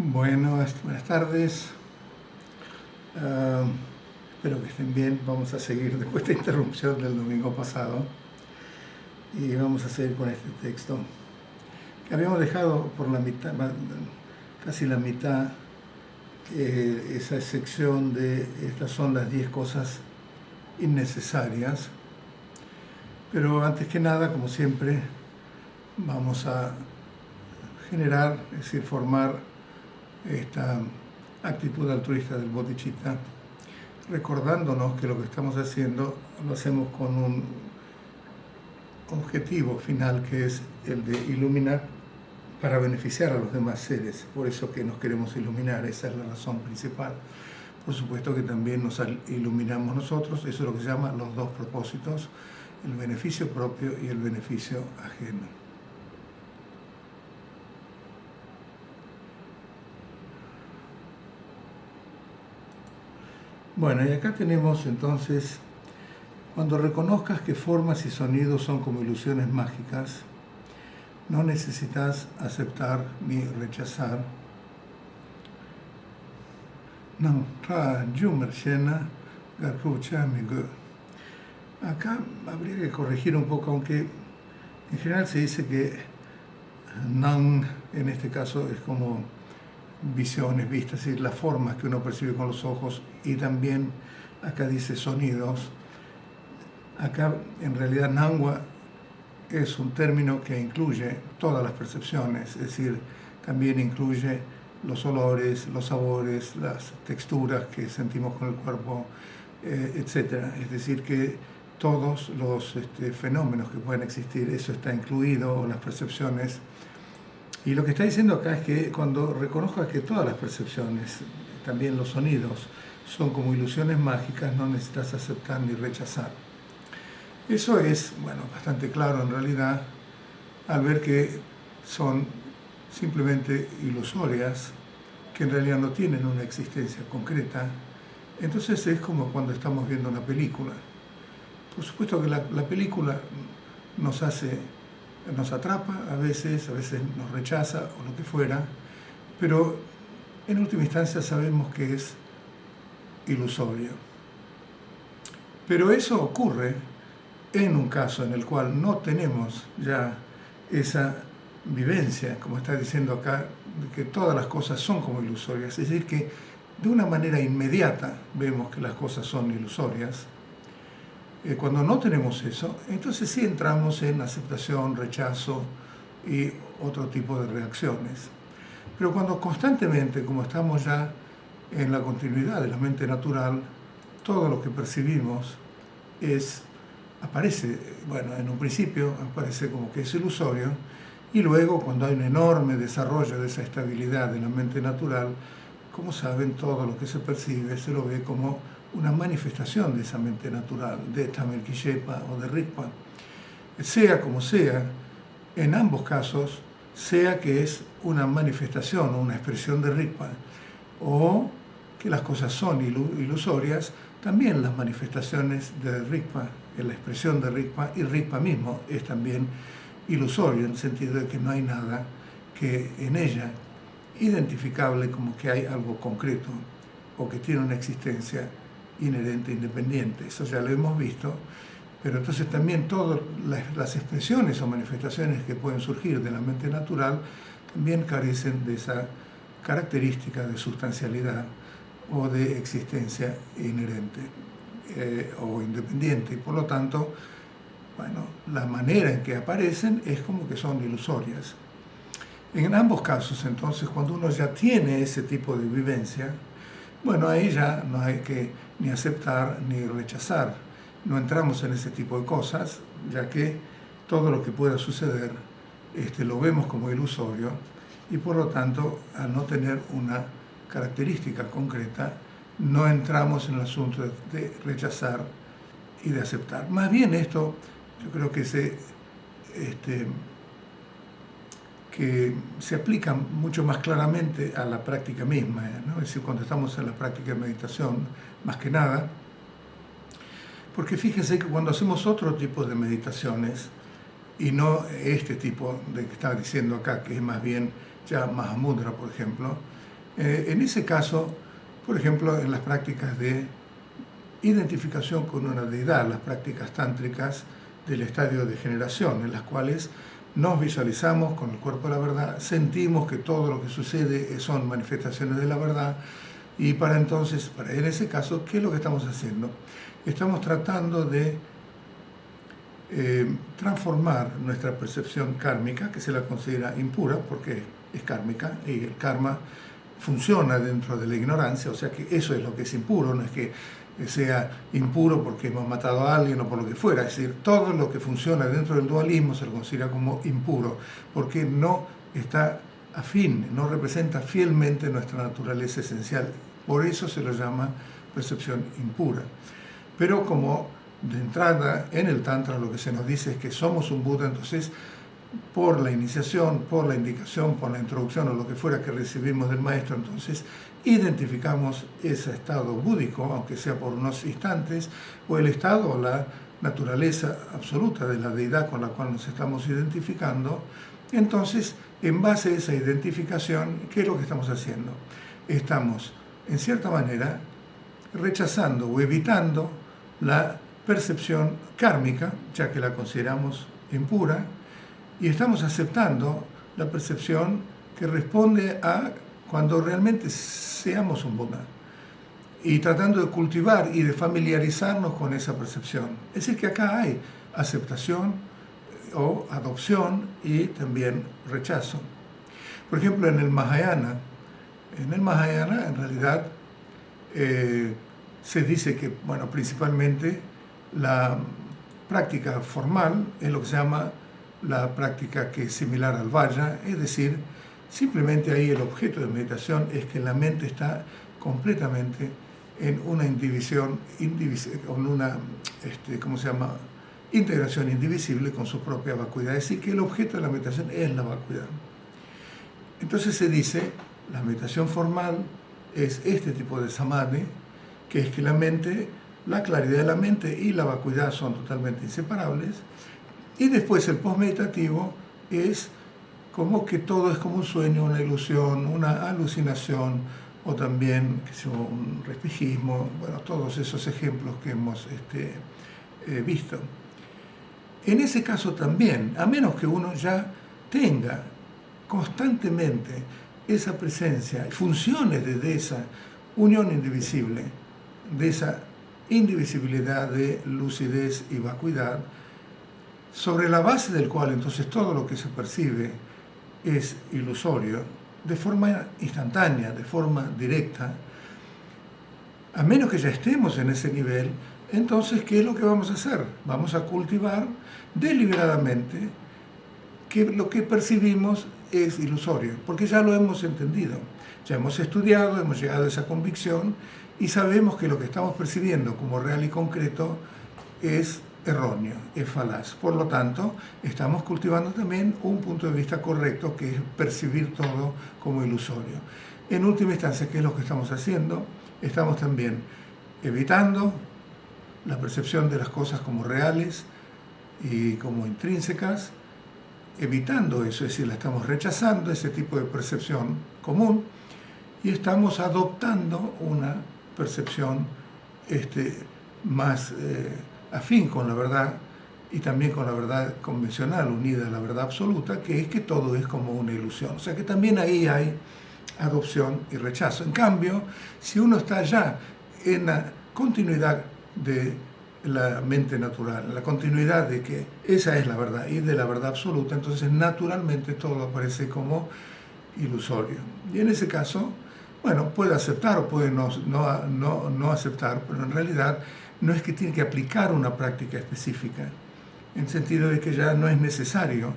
Buenas tardes. Ah, Espero que estén bien. Vamos a seguir después de esta interrupción del domingo pasado y vamos a seguir con este texto que habíamos dejado por la mitad, casi la mitad, esa sección de estas son las 10 cosas innecesarias. Pero antes que nada, como siempre, vamos a generar, es decir, formar esta actitud altruista del bodhicitta, recordándonos que lo que estamos haciendo lo hacemos con un objetivo final, que es el de iluminar para beneficiar a los demás seres. Por eso que nos queremos iluminar, esa es la razón principal. Por supuesto que también nos iluminamos nosotros, eso es lo que se llama los dos propósitos, el beneficio propio y el beneficio ajeno. Bueno, y acá tenemos entonces, cuando reconozcas que formas y sonidos son como ilusiones mágicas, no necesitas aceptar ni rechazar. Acá habría que corregir un poco, aunque en general se dice que Nan en este caso es como visiones, vistas, es decir, las formas que uno percibe con los ojos, y también acá dice sonidos. Acá en realidad Nangwa es un término que incluye todas las percepciones, es decir, también incluye los olores, los sabores, las texturas que sentimos con el cuerpo, etc. Es decir, que todos los fenómenos que pueden existir, eso está incluido, las percepciones. Y lo que está diciendo acá es que cuando reconozcas que todas las percepciones, también los sonidos, son como ilusiones mágicas, no necesitas aceptar ni rechazar. Eso es, bastante claro en realidad, al ver que son simplemente ilusorias, que en realidad no tienen una existencia concreta. Entonces es como cuando estamos viendo una película. Por supuesto que la película nos atrapa a veces nos rechaza o lo que fuera, pero en última instancia sabemos que es ilusorio. Pero eso ocurre en un caso en el cual no tenemos ya esa vivencia, como está diciendo acá, de que todas las cosas son como ilusorias, es decir, que de una manera inmediata vemos que las cosas son ilusorias. Cuando no tenemos eso, entonces sí entramos en aceptación, rechazo y otro tipo de reacciones. Pero cuando constantemente, como estamos ya en la continuidad de la mente natural, todo lo que percibimos aparece, en un principio aparece como que es ilusorio, y luego cuando hay un enorme desarrollo de esa estabilidad de la mente natural, como saben, todo lo que se percibe se lo ve como una manifestación de esa mente natural, de Tamelkishepa o de Rigpa. Sea como sea, en ambos casos, sea que es una manifestación o una expresión de Rigpa, o que las cosas son ilusorias, también las manifestaciones de Rigpa, la expresión de Rigpa, y Rigpa mismo es también ilusorio, en el sentido de que no hay nada que en ella identificable como que hay algo concreto o que tiene una existencia inherente, independiente. Eso ya lo hemos visto, pero entonces también todas las expresiones o manifestaciones que pueden surgir de la mente natural también carecen de esa característica de sustancialidad o de existencia inherente o independiente, y por lo tanto, la manera en que aparecen es como que son ilusorias. En ambos casos, entonces, cuando uno ya tiene ese tipo de vivencia, ahí ya no hay que ni aceptar ni rechazar. No entramos en ese tipo de cosas, ya que todo lo que pueda suceder lo vemos como ilusorio, y por lo tanto, al no tener una característica concreta, no entramos en el asunto de rechazar y de aceptar. Más bien esto, yo creo que se aplica mucho más claramente a la práctica misma, ¿no? Es decir, cuando estamos en la práctica de meditación, más que nada, porque fíjense que cuando hacemos otro tipo de meditaciones, y no este tipo de que está diciendo acá, que es más bien ya Mahamudra, por ejemplo, En ese caso, por ejemplo, en las prácticas de identificación con una deidad, las prácticas tántricas del estadio de generación, en las cuales nos visualizamos con el cuerpo de la verdad, sentimos que todo lo que sucede son manifestaciones de la verdad, y en ese caso, ¿qué es lo que estamos haciendo? Estamos tratando de transformar nuestra percepción kármica, que se la considera impura porque es kármica, y el karma funciona dentro de la ignorancia, o sea que eso es lo que es impuro, no es que sea impuro porque hemos matado a alguien o por lo que fuera, es decir, todo lo que funciona dentro del dualismo se lo considera como impuro, porque no está afín, no representa fielmente nuestra naturaleza esencial, por eso se lo llama percepción impura. Pero como de entrada en el Tantra lo que se nos dice es que somos un Buda, entonces por la iniciación, por la indicación, por la introducción o lo que fuera que recibimos del maestro, entonces identificamos ese estado búdico, aunque sea por unos instantes, o el estado o la naturaleza absoluta de la deidad con la cual nos estamos identificando. Entonces, en base a esa identificación, ¿qué es lo que estamos haciendo? Estamos, en cierta manera, rechazando o evitando la percepción kármica, ya que la consideramos impura, y estamos aceptando la percepción que responde a cuando realmente seamos un Buda, y tratando de cultivar y de familiarizarnos con esa percepción. Es decir, que acá hay aceptación o adopción y también rechazo. Por ejemplo, en el Mahayana en realidad se dice que, bueno, principalmente la práctica formal es lo que se llama la práctica que es similar al Vajra, es decir, simplemente ahí el objeto de meditación es que la mente está completamente en una con una, ¿cómo se llama?, integración indivisible con su propia vacuidad, es decir, que el objeto de la meditación es la vacuidad. Entonces se dice, la meditación formal es este tipo de samadhi, que es que la claridad de la mente y la vacuidad son totalmente inseparables, y después el post-meditativo es como que todo es como un sueño, una ilusión, una alucinación, o también un espejismo, bueno, todos esos ejemplos que hemos visto. En ese caso también, a menos que uno ya tenga constantemente esa presencia y funcione desde esa unión indivisible, de esa indivisibilidad de lucidez y vacuidad, sobre la base del cual entonces todo lo que se percibe es ilusorio, de forma instantánea, de forma directa, a menos que ya estemos en ese nivel, entonces, ¿qué es lo que vamos a hacer? Vamos a cultivar deliberadamente que lo que percibimos es ilusorio, porque ya lo hemos entendido, ya hemos estudiado, hemos llegado a esa convicción y sabemos que lo que estamos percibiendo como real y concreto es erróneo, es falaz. Por lo tanto, estamos cultivando también un punto de vista correcto, que es percibir todo como ilusorio. En última instancia, ¿qué es lo que estamos haciendo? Estamos también evitando la percepción de las cosas como reales y como intrínsecas, evitando eso, es decir, la estamos rechazando, ese tipo de percepción común, y estamos adoptando una percepción más afín con la verdad y también con la verdad convencional, unida a la verdad absoluta, que es que todo es como una ilusión. O sea que también ahí hay adopción y rechazo. En cambio, si uno está ya en la continuidad de la mente natural, en la continuidad de que esa es la verdad y de la verdad absoluta, entonces naturalmente todo aparece como ilusorio. Y en ese caso, bueno, puede aceptar o puede no aceptar, pero en realidad no es que tiene que aplicar una práctica específica, en el sentido de que ya no es necesario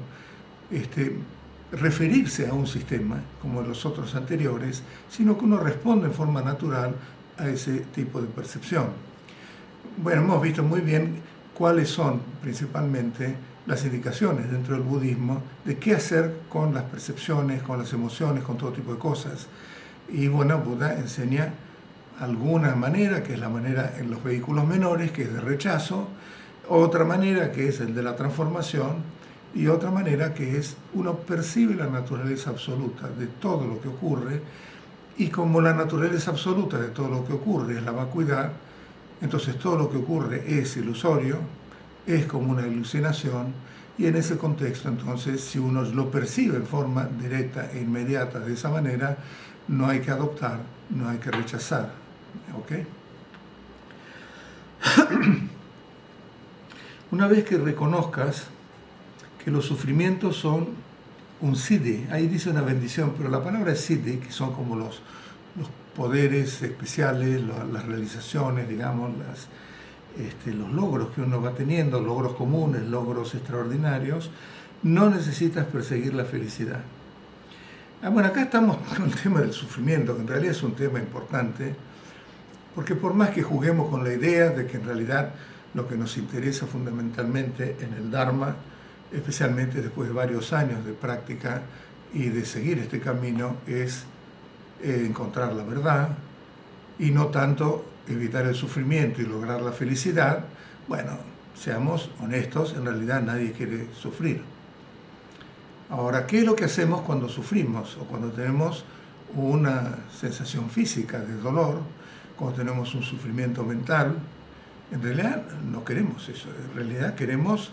referirse a un sistema como los otros anteriores, sino que uno responde en forma natural a ese tipo de percepción. Bueno, hemos visto muy bien cuáles son principalmente las indicaciones dentro del budismo de qué hacer con las percepciones, con las emociones, con todo tipo de cosas. Y bueno, Buda enseña alguna manera, que es la manera en los vehículos menores, que es de rechazo, otra manera que es el de la transformación, y otra manera que es uno percibe la naturaleza absoluta de todo lo que ocurre Y como la naturaleza absoluta de todo lo que ocurre es la vacuidad, entonces todo lo que ocurre es ilusorio, es como una alucinación, y en ese contexto, entonces, si uno lo percibe en forma directa e inmediata de esa manera, no hay que adoptar, no hay que rechazar. ¿Ok? Una vez que reconozcas que los sufrimientos son un siddhi, ahí dice una bendición, pero la palabra es siddhi, que son como los poderes especiales, las realizaciones, digamos, los logros que uno va teniendo, logros comunes, logros extraordinarios, no necesitas perseguir la felicidad. Bueno, acá estamos con el tema del sufrimiento, que en realidad es un tema importante, porque por más que juguemos con la idea de que en realidad lo que nos interesa fundamentalmente en el Dharma, especialmente después de varios años de práctica y de seguir este camino, es encontrar la verdad y no tanto evitar el sufrimiento y lograr la felicidad. Bueno, seamos honestos, en realidad nadie quiere sufrir. Ahora, ¿qué es lo que hacemos cuando sufrimos o cuando tenemos una sensación física de dolor, cuando tenemos un sufrimiento mental? En realidad no queremos eso, en realidad queremos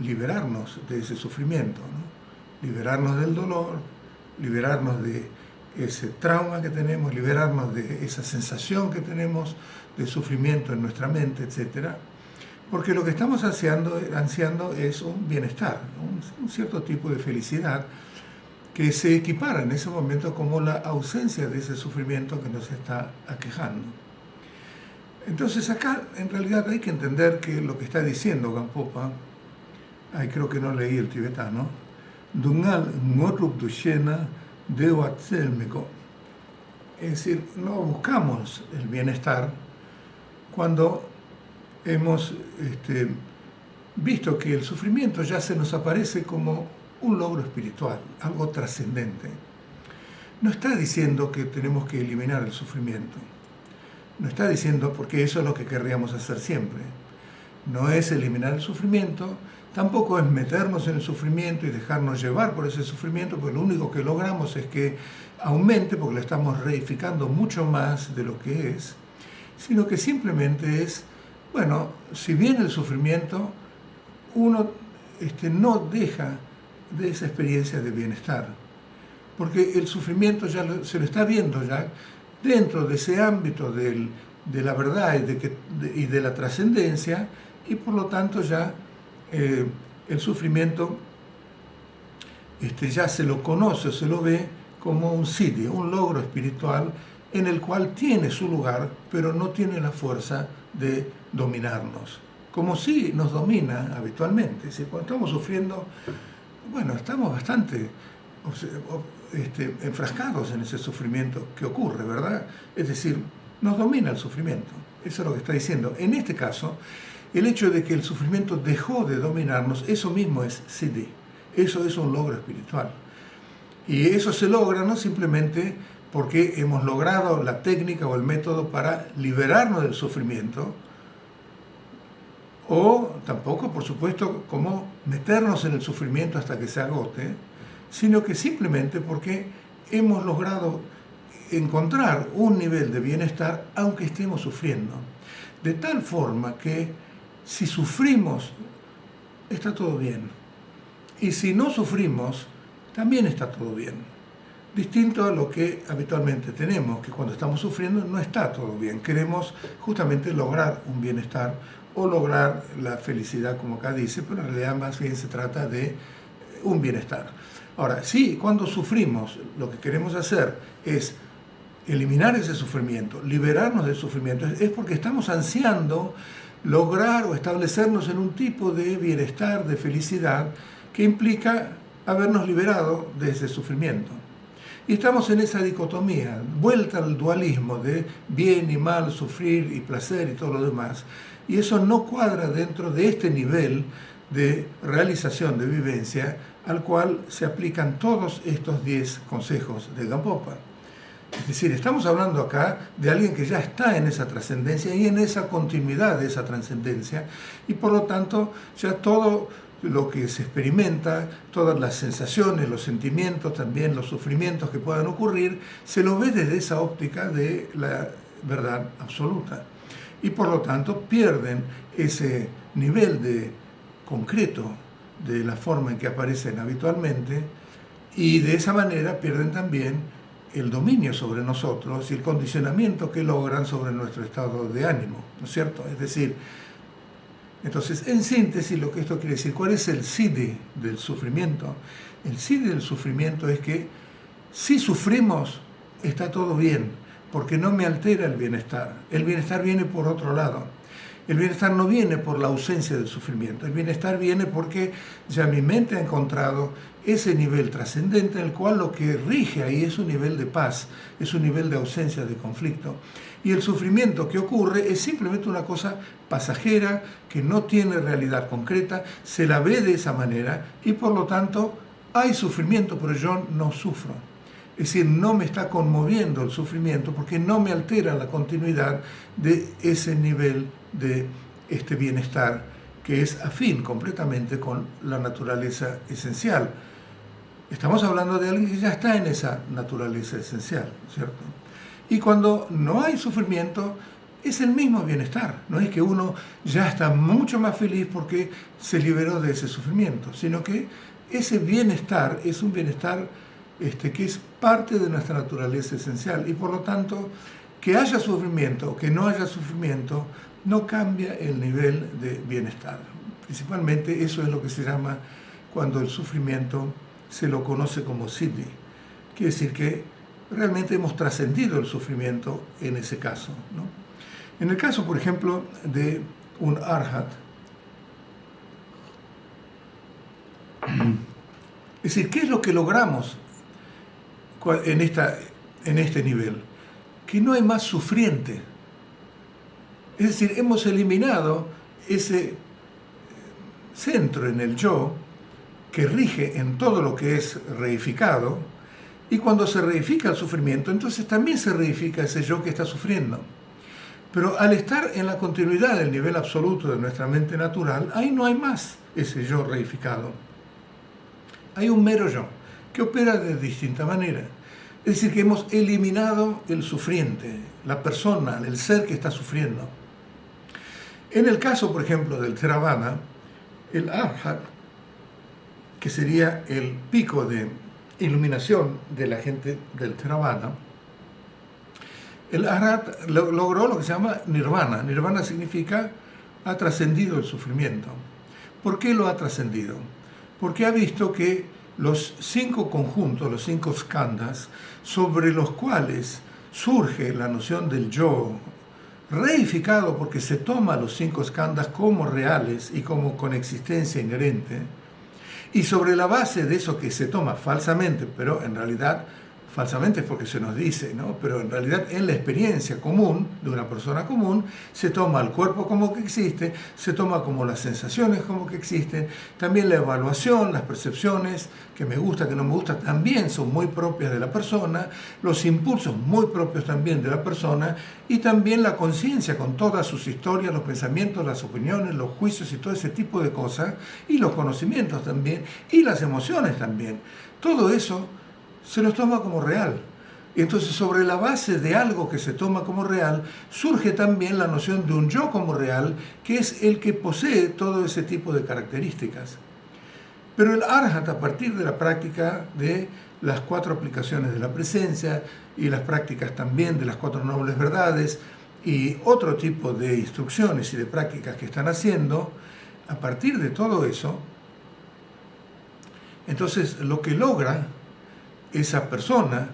liberarnos de ese sufrimiento, ¿no? Liberarnos del dolor, liberarnos de ese trauma que tenemos, liberarnos de esa sensación que tenemos de sufrimiento en nuestra mente, etc. Porque lo que estamos ansiando es un bienestar, un cierto tipo de felicidad que se equipara en ese momento como la ausencia de ese sufrimiento que nos está aquejando. Entonces acá en realidad hay que entender que lo que está diciendo Gampopa, creo que no leí el tibetano, Dungal Ngotrup Dushena Dewa Tselmiko. Es decir, no buscamos el bienestar cuando hemos visto que el sufrimiento ya se nos aparece como un logro espiritual, algo trascendente. No está diciendo que tenemos que eliminar el sufrimiento. No está diciendo, porque eso es lo que querríamos hacer siempre. No es eliminar el sufrimiento, tampoco es meternos en el sufrimiento y dejarnos llevar por ese sufrimiento, porque lo único que logramos es que aumente, porque lo estamos reificando mucho más de lo que es, sino que simplemente es, bueno, si viene el sufrimiento, uno no deja de esa experiencia de bienestar, porque el sufrimiento ya se lo está viendo ya dentro de ese ámbito de la verdad y de la trascendencia, y por lo tanto ya el sufrimiento ya se lo conoce, se lo ve como un siddhi, un logro espiritual en el cual tiene su lugar, pero no tiene la fuerza de dominarnos, como si nos domina habitualmente. Si cuando estamos sufriendo, bueno, estamos bastante enfrascados en ese sufrimiento que ocurre, ¿verdad? Es decir, nos domina el sufrimiento. Eso es lo que está diciendo. En este caso, el hecho de que el sufrimiento dejó de dominarnos, eso mismo es siddhi. Eso es un logro espiritual. Y eso se logra no simplemente porque hemos logrado la técnica o el método para liberarnos del sufrimiento, o tampoco, por supuesto, como meternos en el sufrimiento hasta que se agote, sino que simplemente porque hemos logrado encontrar un nivel de bienestar aunque estemos sufriendo. De tal forma que si sufrimos, está todo bien. Y si no sufrimos, también está todo bien. Distinto a lo que habitualmente tenemos, que cuando estamos sufriendo no está todo bien. Queremos justamente lograr un bienestar o lograr la felicidad, como acá dice, pero en realidad más bien se trata de un bienestar. Ahora, sí, cuando sufrimos, lo que queremos hacer es eliminar ese sufrimiento, liberarnos del sufrimiento, es porque estamos ansiando lograr o establecernos en un tipo de bienestar, de felicidad, que implica habernos liberado de ese sufrimiento. Y estamos en esa dicotomía, vuelta al dualismo de bien y mal, sufrir y placer y todo lo demás. Y eso no cuadra dentro de este nivel de realización, de vivencia, al cual se aplican todos estos 10 consejos de Gampopa. Es decir, estamos hablando acá de alguien que ya está en esa trascendencia y en esa continuidad de esa trascendencia, y por lo tanto ya todo lo que se experimenta, todas las sensaciones, los sentimientos, también los sufrimientos que puedan ocurrir, se lo ve desde esa óptica de la verdad absoluta. Y por lo tanto pierden ese nivel de concreto de la forma en que aparecen habitualmente, y de esa manera pierden también el dominio sobre nosotros y el condicionamiento que logran sobre nuestro estado de ánimo, ¿no es cierto? Es decir, entonces, en síntesis, lo que esto quiere decir, ¿cuál es el CD del sufrimiento? El CD del sufrimiento es que si sufrimos, está todo bien, porque no me altera el bienestar. El bienestar viene por otro lado. El bienestar no viene por la ausencia del sufrimiento. El bienestar viene porque ya mi mente ha encontrado ese nivel trascendente en el cual lo que rige ahí es un nivel de paz, es un nivel de ausencia de conflicto. Y el sufrimiento que ocurre es simplemente una cosa pasajera, que no tiene realidad concreta, se la ve de esa manera y por lo tanto hay sufrimiento, pero yo no sufro. Es decir, no me está conmoviendo el sufrimiento porque no me altera la continuidad de ese nivel de este bienestar que es afín completamente con la naturaleza esencial. Estamos hablando de alguien que ya está en esa naturaleza esencial, ¿cierto? Y cuando no hay sufrimiento, es el mismo bienestar. No es que uno ya está mucho más feliz porque se liberó de ese sufrimiento, sino que ese bienestar es un bienestar que es parte de nuestra naturaleza esencial. Y por lo tanto, que haya sufrimiento o que no haya sufrimiento, no cambia el nivel de bienestar. Principalmente eso es lo que se llama cuando el sufrimiento se lo conoce como siddhi. Quiere decir que realmente hemos trascendido el sufrimiento en ese caso, ¿no? En el caso, por ejemplo, de un arhat, es decir, ¿qué es lo que logramos en este nivel? Que no hay más sufriente. Es decir, hemos eliminado ese centro en el yo que rige en todo lo que es reificado, y cuando se reifica el sufrimiento, entonces también se reifica ese yo que está sufriendo. Pero al estar en la continuidad del nivel absoluto de nuestra mente natural, ahí no hay más ese yo reificado. Hay un mero yo que opera de distinta manera. Es decir, que hemos eliminado el sufriente, la persona, el ser que está sufriendo. En el caso, por ejemplo, del Theravada, el arhat, que sería el pico de iluminación de la gente del Theravada, el arhat logró lo que se llama nirvana. Nirvana significa ha trascendido el sufrimiento. ¿Por qué lo ha trascendido? Porque ha visto que los 5 conjuntos, los 5 skandhas, sobre los cuales surge la noción del yo, reificado porque se toma los 5 skandhas como reales y como con existencia inherente, y sobre la base de eso que se toma falsamente, pero en realidad falsamente es porque se nos dice, ¿no? Pero en realidad en la experiencia común de una persona común se toma el cuerpo como que existe, se toma como las sensaciones como que existen, también la evaluación, las percepciones, que me gusta, que no me gusta, también son muy propias de la persona, los impulsos muy propios también de la persona, y también la conciencia con todas sus historias, los pensamientos, las opiniones, los juicios y todo ese tipo de cosas, y los conocimientos también, y las emociones también. Todo eso se los toma como real. Y entonces sobre la base de algo que se toma como real, surge también la noción de un yo como real, que es el que posee todo ese tipo de características. Pero el arhat, a partir de la práctica de las 4 aplicaciones de la presencia y las prácticas también de las 4 nobles verdades y otro tipo de instrucciones y de prácticas que están haciendo, a partir de todo eso, entonces lo que logra esa persona,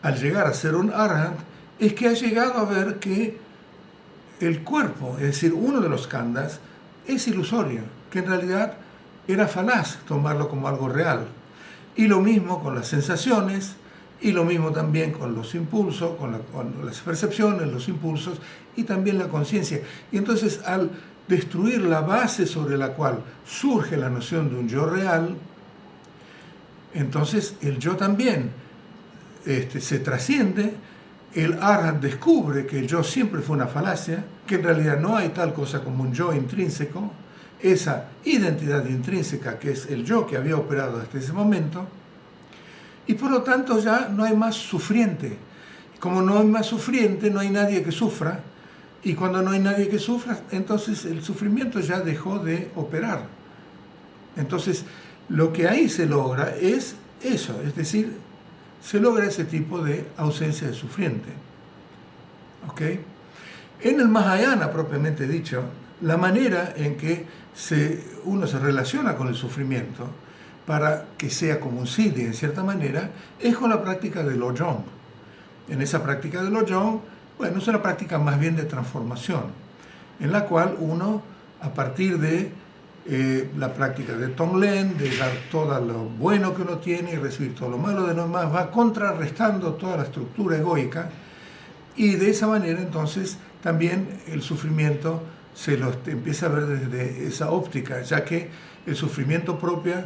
al llegar a ser un arhat, es que ha llegado a ver que el cuerpo, es decir, uno de los skandhas, es ilusorio, que en realidad era falaz tomarlo como algo real. Y lo mismo con las sensaciones, y lo mismo también con los impulsos, con las percepciones, los impulsos, y también la conciencia. Y entonces, al destruir la base sobre la cual surge la noción de un yo real, entonces el yo también se trasciende, el arhat descubre que el yo siempre fue una falacia, que en realidad no hay tal cosa como un yo intrínseco, esa identidad intrínseca que es el yo que había operado hasta ese momento, y por lo tanto ya no hay más sufriente. Como no hay más sufriente, no hay nadie que sufra, y cuando no hay nadie que sufra, entonces el sufrimiento ya dejó de operar. Entonces, lo que ahí se logra es eso, es decir, se logra ese tipo de ausencia de sufriente. ¿Ok? En el Mahayana, propiamente dicho, la manera en que uno se relaciona con el sufrimiento para que sea como un siddhi, en cierta manera, es con la práctica del Lojong. En esa práctica del Lojong, bueno, es una práctica más bien de transformación, en la cual uno, a partir de la práctica de Tonglen, de dar todo lo bueno que uno tiene y recibir todo lo malo de los demás, va contrarrestando toda la estructura egoica, y de esa manera entonces también el sufrimiento se lo empieza a ver desde esa óptica, ya que el sufrimiento propio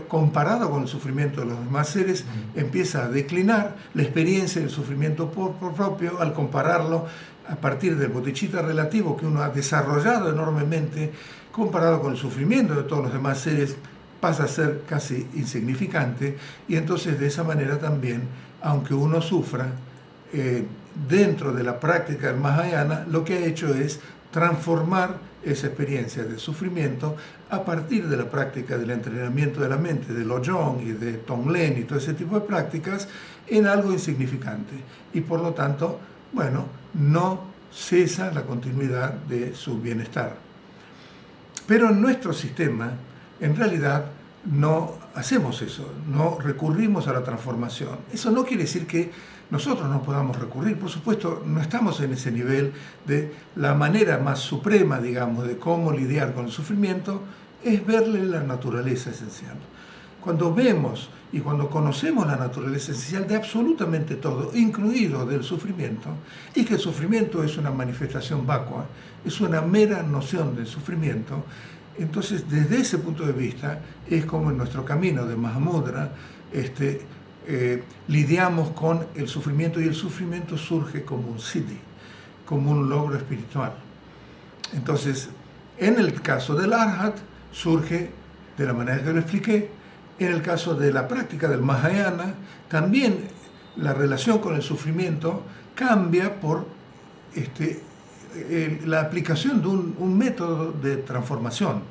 comparado con el sufrimiento de los demás seres empieza a declinar. La experiencia del sufrimiento propio, al compararlo a partir del bodhicitta relativo que uno ha desarrollado enormemente, comparado con el sufrimiento de todos los demás seres, pasa a ser casi insignificante, y entonces de esa manera también, aunque uno sufra, dentro de la práctica del Mahayana, lo que ha hecho es transformar esa experiencia de sufrimiento a partir de la práctica del entrenamiento de la mente, de Lojong y de Tonglen y todo ese tipo de prácticas, en algo insignificante. Y por lo tanto, bueno, no cesa la continuidad de su bienestar. Pero en nuestro sistema, en realidad, no hacemos eso, no recurrimos a la transformación. Eso no quiere decir que nosotros no podamos recurrir. Por supuesto, no estamos en ese nivel de la manera más suprema, digamos, de cómo lidiar con el sufrimiento, es verle la naturaleza esencial. Cuando vemos y cuando conocemos la naturaleza esencial de absolutamente todo, incluido del sufrimiento, y que el sufrimiento es una manifestación vacua, es una mera noción del sufrimiento, entonces desde ese punto de vista es como en nuestro camino de Mahamudra lidiamos con el sufrimiento, y el sufrimiento surge como un siddhi, como un logro espiritual. Entonces, en el caso del Arhat, surge de la manera que lo expliqué. En el caso de la práctica del Mahayana, también la relación con el sufrimiento cambia por la aplicación de un método de transformación.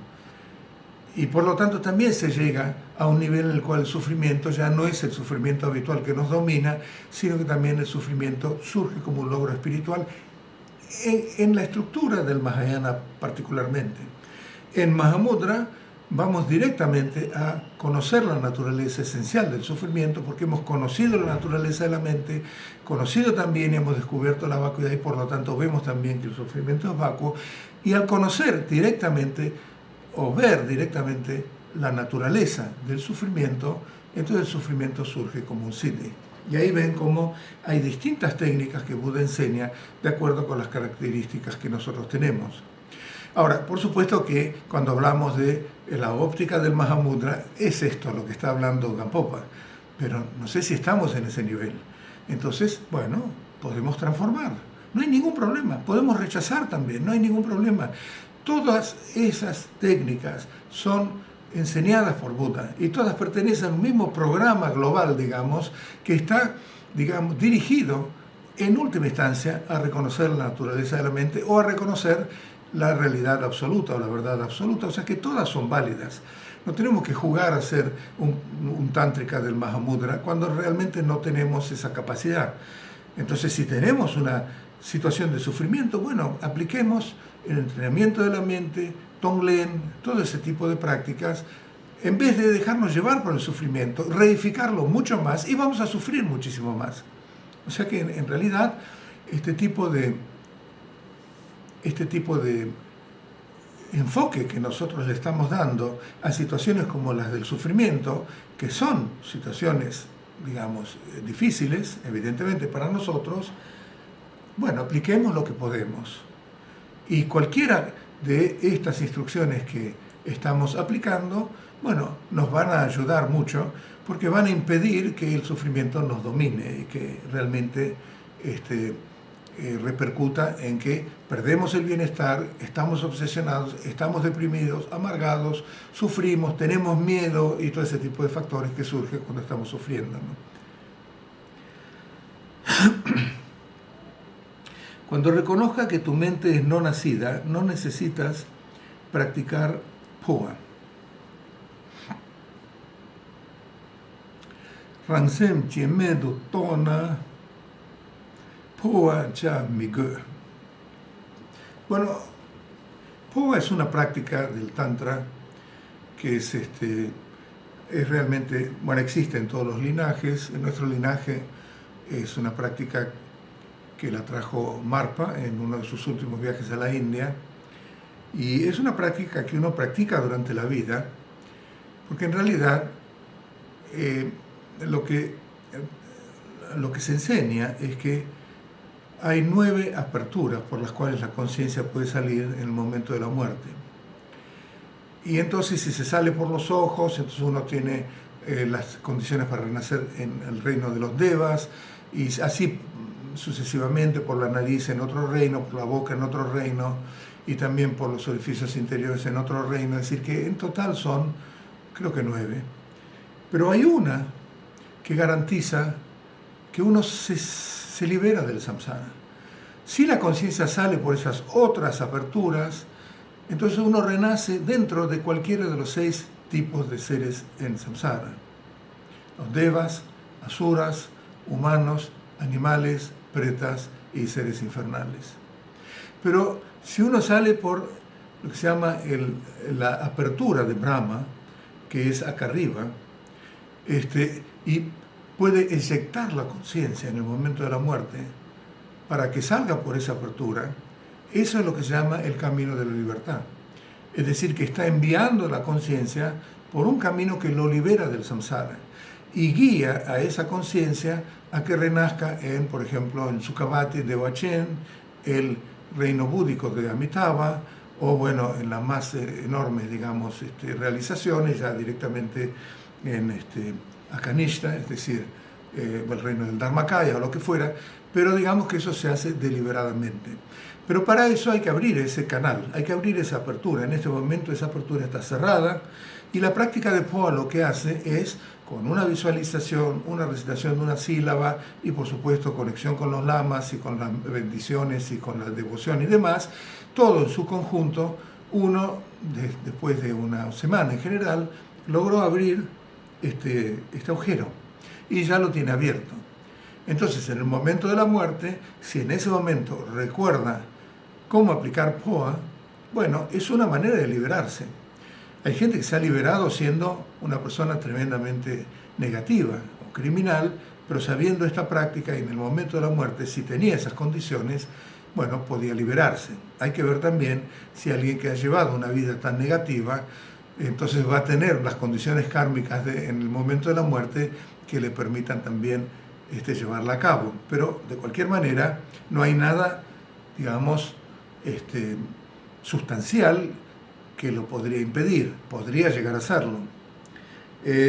Y por lo tanto también se llega a un nivel en el cual el sufrimiento ya no es el sufrimiento habitual que nos domina, sino que también el sufrimiento surge como un logro espiritual en la estructura del Mahayana particularmente. En Mahamudra vamos directamente a conocer la naturaleza esencial del sufrimiento, porque hemos conocido la naturaleza de la mente, conocido también y hemos descubierto la vacuidad, y por lo tanto vemos también que el sufrimiento es vacuo, y al conocer directamente o ver directamente la naturaleza del sufrimiento, entonces el sufrimiento surge como un siddhi. Y ahí ven cómo hay distintas técnicas que Buda enseña de acuerdo con las características que nosotros tenemos. Ahora, por supuesto que cuando hablamos de la óptica del Mahamudra, es esto lo que está hablando Gampopa, pero no sé si estamos en ese nivel. Entonces, bueno, podemos transformar, no hay ningún problema, podemos rechazar también, no hay ningún problema. Todas esas técnicas son enseñadas por Buda y todas pertenecen a un mismo programa global, digamos, que está, digamos, dirigido en última instancia a reconocer la naturaleza de la mente o a reconocer la realidad absoluta o la verdad absoluta. O sea que todas son válidas. No tenemos que jugar a ser un tántrica del Mahamudra cuando realmente no tenemos esa capacidad. Entonces, si tenemos una situación de sufrimiento, bueno, apliquemos el entrenamiento de la mente, Tonglen, todo ese tipo de prácticas, en vez de dejarnos llevar por el sufrimiento, reificarlo mucho más y vamos a sufrir muchísimo más. O sea que en realidad este tipo de enfoque que nosotros le estamos dando a situaciones como las del sufrimiento, que son situaciones, digamos, difíciles, evidentemente para nosotros, bueno, apliquemos lo que podemos. Y cualquiera de estas instrucciones que estamos aplicando, bueno, nos van a ayudar mucho, porque van a impedir que el sufrimiento nos domine y que realmente repercuta en que perdemos el bienestar, estamos obsesionados, estamos deprimidos, amargados, sufrimos, tenemos miedo y todo ese tipo de factores que surgen cuando estamos sufriendo, ¿no? Cuando reconozca que tu mente es no nacida, no necesitas practicar Phoa. Ransem Chiemedu Tona Phoa Cha Migue. Bueno, Phoa es una práctica del Tantra que es realmente, bueno, existe en todos los linajes. En nuestro linaje es una práctica que la trajo Marpa en uno de sus últimos viajes a la India, y es una práctica que uno practica durante la vida, porque en realidad lo que se enseña es que hay 9 aperturas por las cuales la conciencia puede salir en el momento de la muerte. Y entonces si se sale por los ojos, entonces uno tiene las condiciones para renacer en el reino de los devas, y así sucesivamente, por la nariz en otro reino, por la boca en otro reino, y también por los orificios interiores en otro reino. Es decir, que en total son, creo que 9. Pero hay una que garantiza que uno se libera del samsara. Si la conciencia sale por esas otras aperturas, entonces uno renace dentro de cualquiera de los 6 tipos de seres en samsara: los devas, asuras, humanos, animales, pretas y seres infernales. Pero si uno sale por lo que se llama la apertura de Brahma, que es acá arriba, y puede eyectar la conciencia en el momento de la muerte para que salga por esa apertura, eso es lo que se llama el camino de la libertad. Es decir, que está enviando la conciencia por un camino que lo libera del samsara y guía a esa conciencia a que renazca en, por ejemplo, en Sukhavati de Vachen, el reino búdico de Amitabha, o bueno, en las más enormes, digamos, realizaciones, ya directamente en Akanishta, es decir, el reino del Dharmakaya o lo que fuera, pero digamos que eso se hace deliberadamente. Pero para eso hay que abrir ese canal, hay que abrir esa apertura. En este momento esa apertura está cerrada, y la práctica de Phoa lo que hace es, con una visualización, una recitación de una sílaba y por supuesto conexión con los lamas y con las bendiciones y con la devoción y demás, todo en su conjunto, uno, después de una semana en general, logró abrir este agujero y ya lo tiene abierto. Entonces, en el momento de la muerte, si en ese momento recuerda cómo aplicar Phoa, bueno, es una manera de liberarse. Hay gente que se ha liberado siendo una persona tremendamente negativa o criminal, pero sabiendo esta práctica y en el momento de la muerte, si tenía esas condiciones, bueno, podía liberarse. Hay que ver también si alguien que ha llevado una vida tan negativa, entonces va a tener las condiciones kármicas en el momento de la muerte que le permitan también llevarla a cabo. Pero de cualquier manera, no hay nada, digamos, sustancial que lo podría impedir, podría llegar a hacerlo.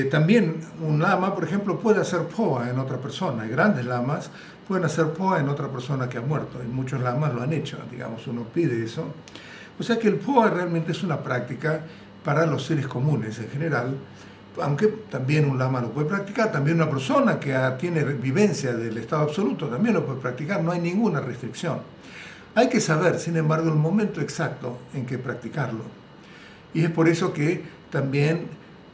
También un lama, por ejemplo, puede hacer Phoa en otra persona. Grandes lamas pueden hacer Phoa en otra persona que ha muerto, y muchos lamas lo han hecho, digamos, uno pide eso. O sea que el Phoa realmente es una práctica para los seres comunes en general, aunque también un lama lo puede practicar, también una persona que tiene vivencia del estado absoluto también lo puede practicar, no hay ninguna restricción. Hay que saber, sin embargo, el momento exacto en que practicarlo. Y es por eso que también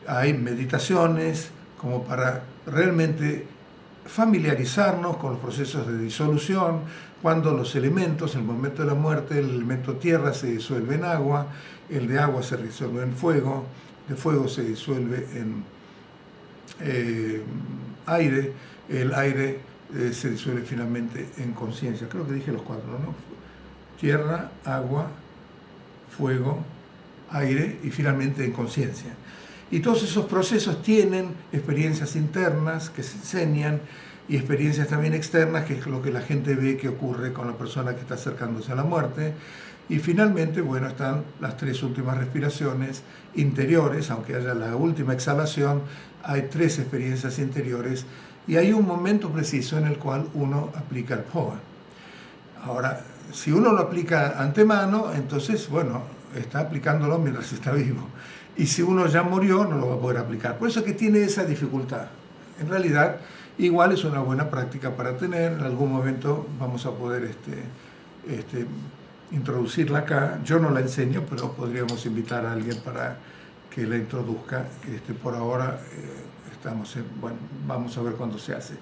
hay meditaciones como para realmente familiarizarnos con los procesos de disolución, cuando los elementos, en el momento de la muerte, el elemento tierra se disuelve en agua, el de agua se disuelve en fuego, de fuego se disuelve en aire, el aire se disuelve finalmente en conciencia. Creo que dije los 4, ¿no? Tierra, agua, fuego, aire y finalmente en conciencia. Y todos esos procesos tienen experiencias internas que se enseñan y experiencias también externas, que es lo que la gente ve que ocurre con la persona que está acercándose a la muerte. Y finalmente, bueno, están las 3 últimas respiraciones interiores, aunque haya la última exhalación, hay 3 experiencias interiores y hay un momento preciso en el cual uno aplica el Phoa. Ahora, si uno lo aplica antemano, entonces, bueno, está aplicándolo mientras está vivo. Y si uno ya murió, no lo va a poder aplicar. Por eso es que tiene esa dificultad. En realidad, igual es una buena práctica para tener. En algún momento vamos a poder introducirla acá. Yo no la enseño, pero podríamos invitar a alguien para que la introduzca. Por ahora bueno, vamos a ver cuándo se hace.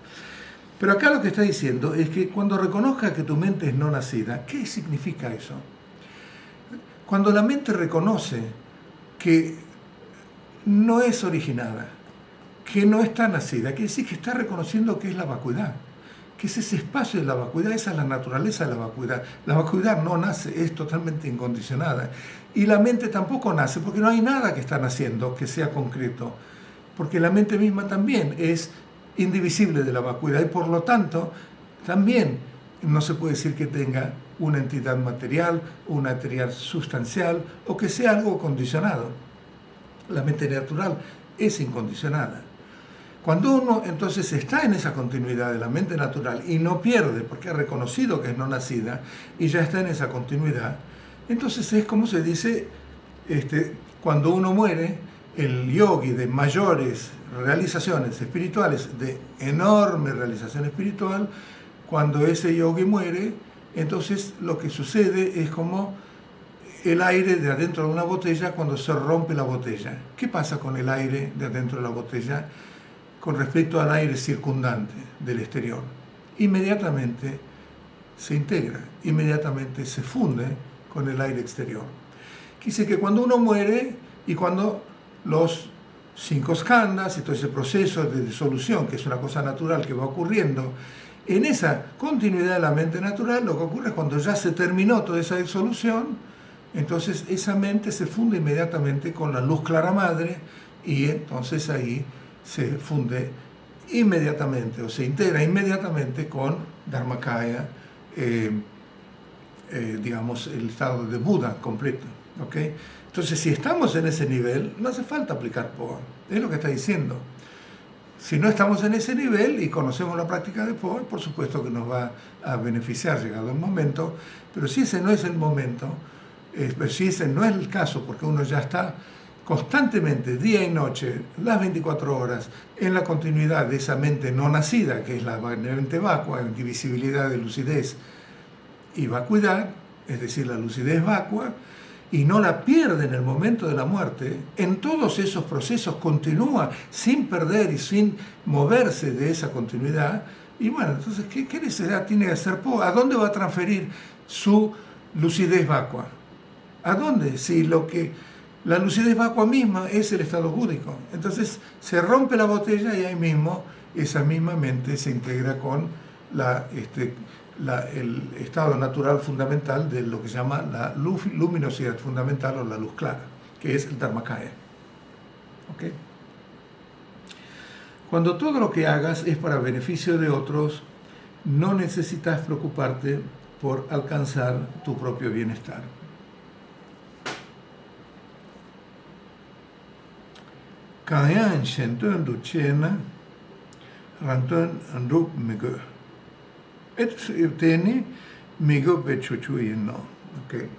Pero acá lo que está diciendo es que cuando reconozcas que tu mente es no nacida, ¿qué significa eso? Cuando la mente reconoce que no es originada, que no está nacida, quiere decir que está reconociendo que es la vacuidad, que es ese espacio de la vacuidad, esa es la naturaleza de la vacuidad. La vacuidad no nace, es totalmente incondicionada. Y la mente tampoco nace, porque no hay nada que está naciendo que sea concreto, porque la mente misma también es indivisible de la vacuidad y por lo tanto también no se puede decir que tenga una entidad material, una entidad sustancial o que sea algo condicionado. La mente natural es incondicionada. Cuando uno entonces está en esa continuidad de la mente natural y no pierde porque ha reconocido que es no nacida y ya está en esa continuidad, entonces es como se dice, cuando uno muere, el yogi de mayores realizaciones espirituales, de enorme realización espiritual, cuando ese yogi muere, entonces lo que sucede es como el aire de adentro de una botella cuando se rompe la botella. ¿Qué pasa con el aire de adentro de la botella con respecto al aire circundante del exterior? Inmediatamente se integra, inmediatamente se funde con el aire exterior. Dice que cuando uno muere y cuando los 5 skandhas y todo ese proceso de disolución, que es una cosa natural que va ocurriendo, en esa continuidad de la mente natural, lo que ocurre es cuando ya se terminó toda esa disolución, entonces esa mente se funde inmediatamente con la luz clara madre y entonces ahí se funde inmediatamente o se integra inmediatamente con Dharmakaya, digamos, el estado de Buda completo. ¿Okay? Entonces, si estamos en ese nivel, no hace falta aplicar POA. Es lo que está diciendo. Si no estamos en ese nivel y conocemos la práctica de POA, por supuesto que nos va a beneficiar llegado el momento, pero si ese no es el momento, si ese no es el caso, porque uno ya está constantemente, día y noche, las 24 horas, en la continuidad de esa mente no nacida, que es la mente vacua, indivisibilidad de lucidez y vacuidad, es decir, la lucidez vacua, y no la pierde en el momento de la muerte, en todos esos procesos continúa sin perder y sin moverse de esa continuidad. Y bueno, entonces, ¿qué necesidad tiene de hacer POA? ¿A dónde va a transferir su lucidez vacua? ¿A dónde? Si la lucidez vacua misma es el estado búdico. Entonces se rompe la botella y ahí mismo esa misma mente se integra con el estado natural fundamental de lo que se llama la luminosidad fundamental o la luz clara, que es el Dharmakaya. ¿Okay? Cuando todo lo que hagas es para beneficio de otros, no necesitas preocuparte por alcanzar tu propio bienestar. Kayan shentun du chena rantun andrup mego. Esto tiene mego pechuchuy no. Okay.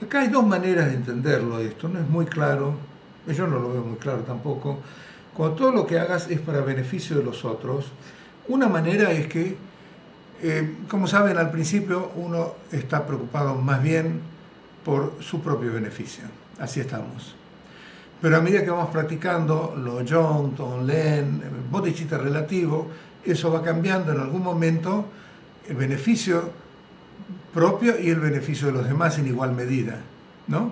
Acá hay dos maneras de entenderlo esto, no es muy claro, yo no lo veo muy claro tampoco. Cuando todo lo que hagas es para beneficio de los otros, una manera es que, como saben, al principio uno está preocupado más bien por su propio beneficio, así estamos. Pero a medida que vamos practicando lo Jong, Tonglen, Bodhicitta relativo, eso va cambiando en algún momento el beneficio propio y el beneficio de los demás en igual medida, ¿no?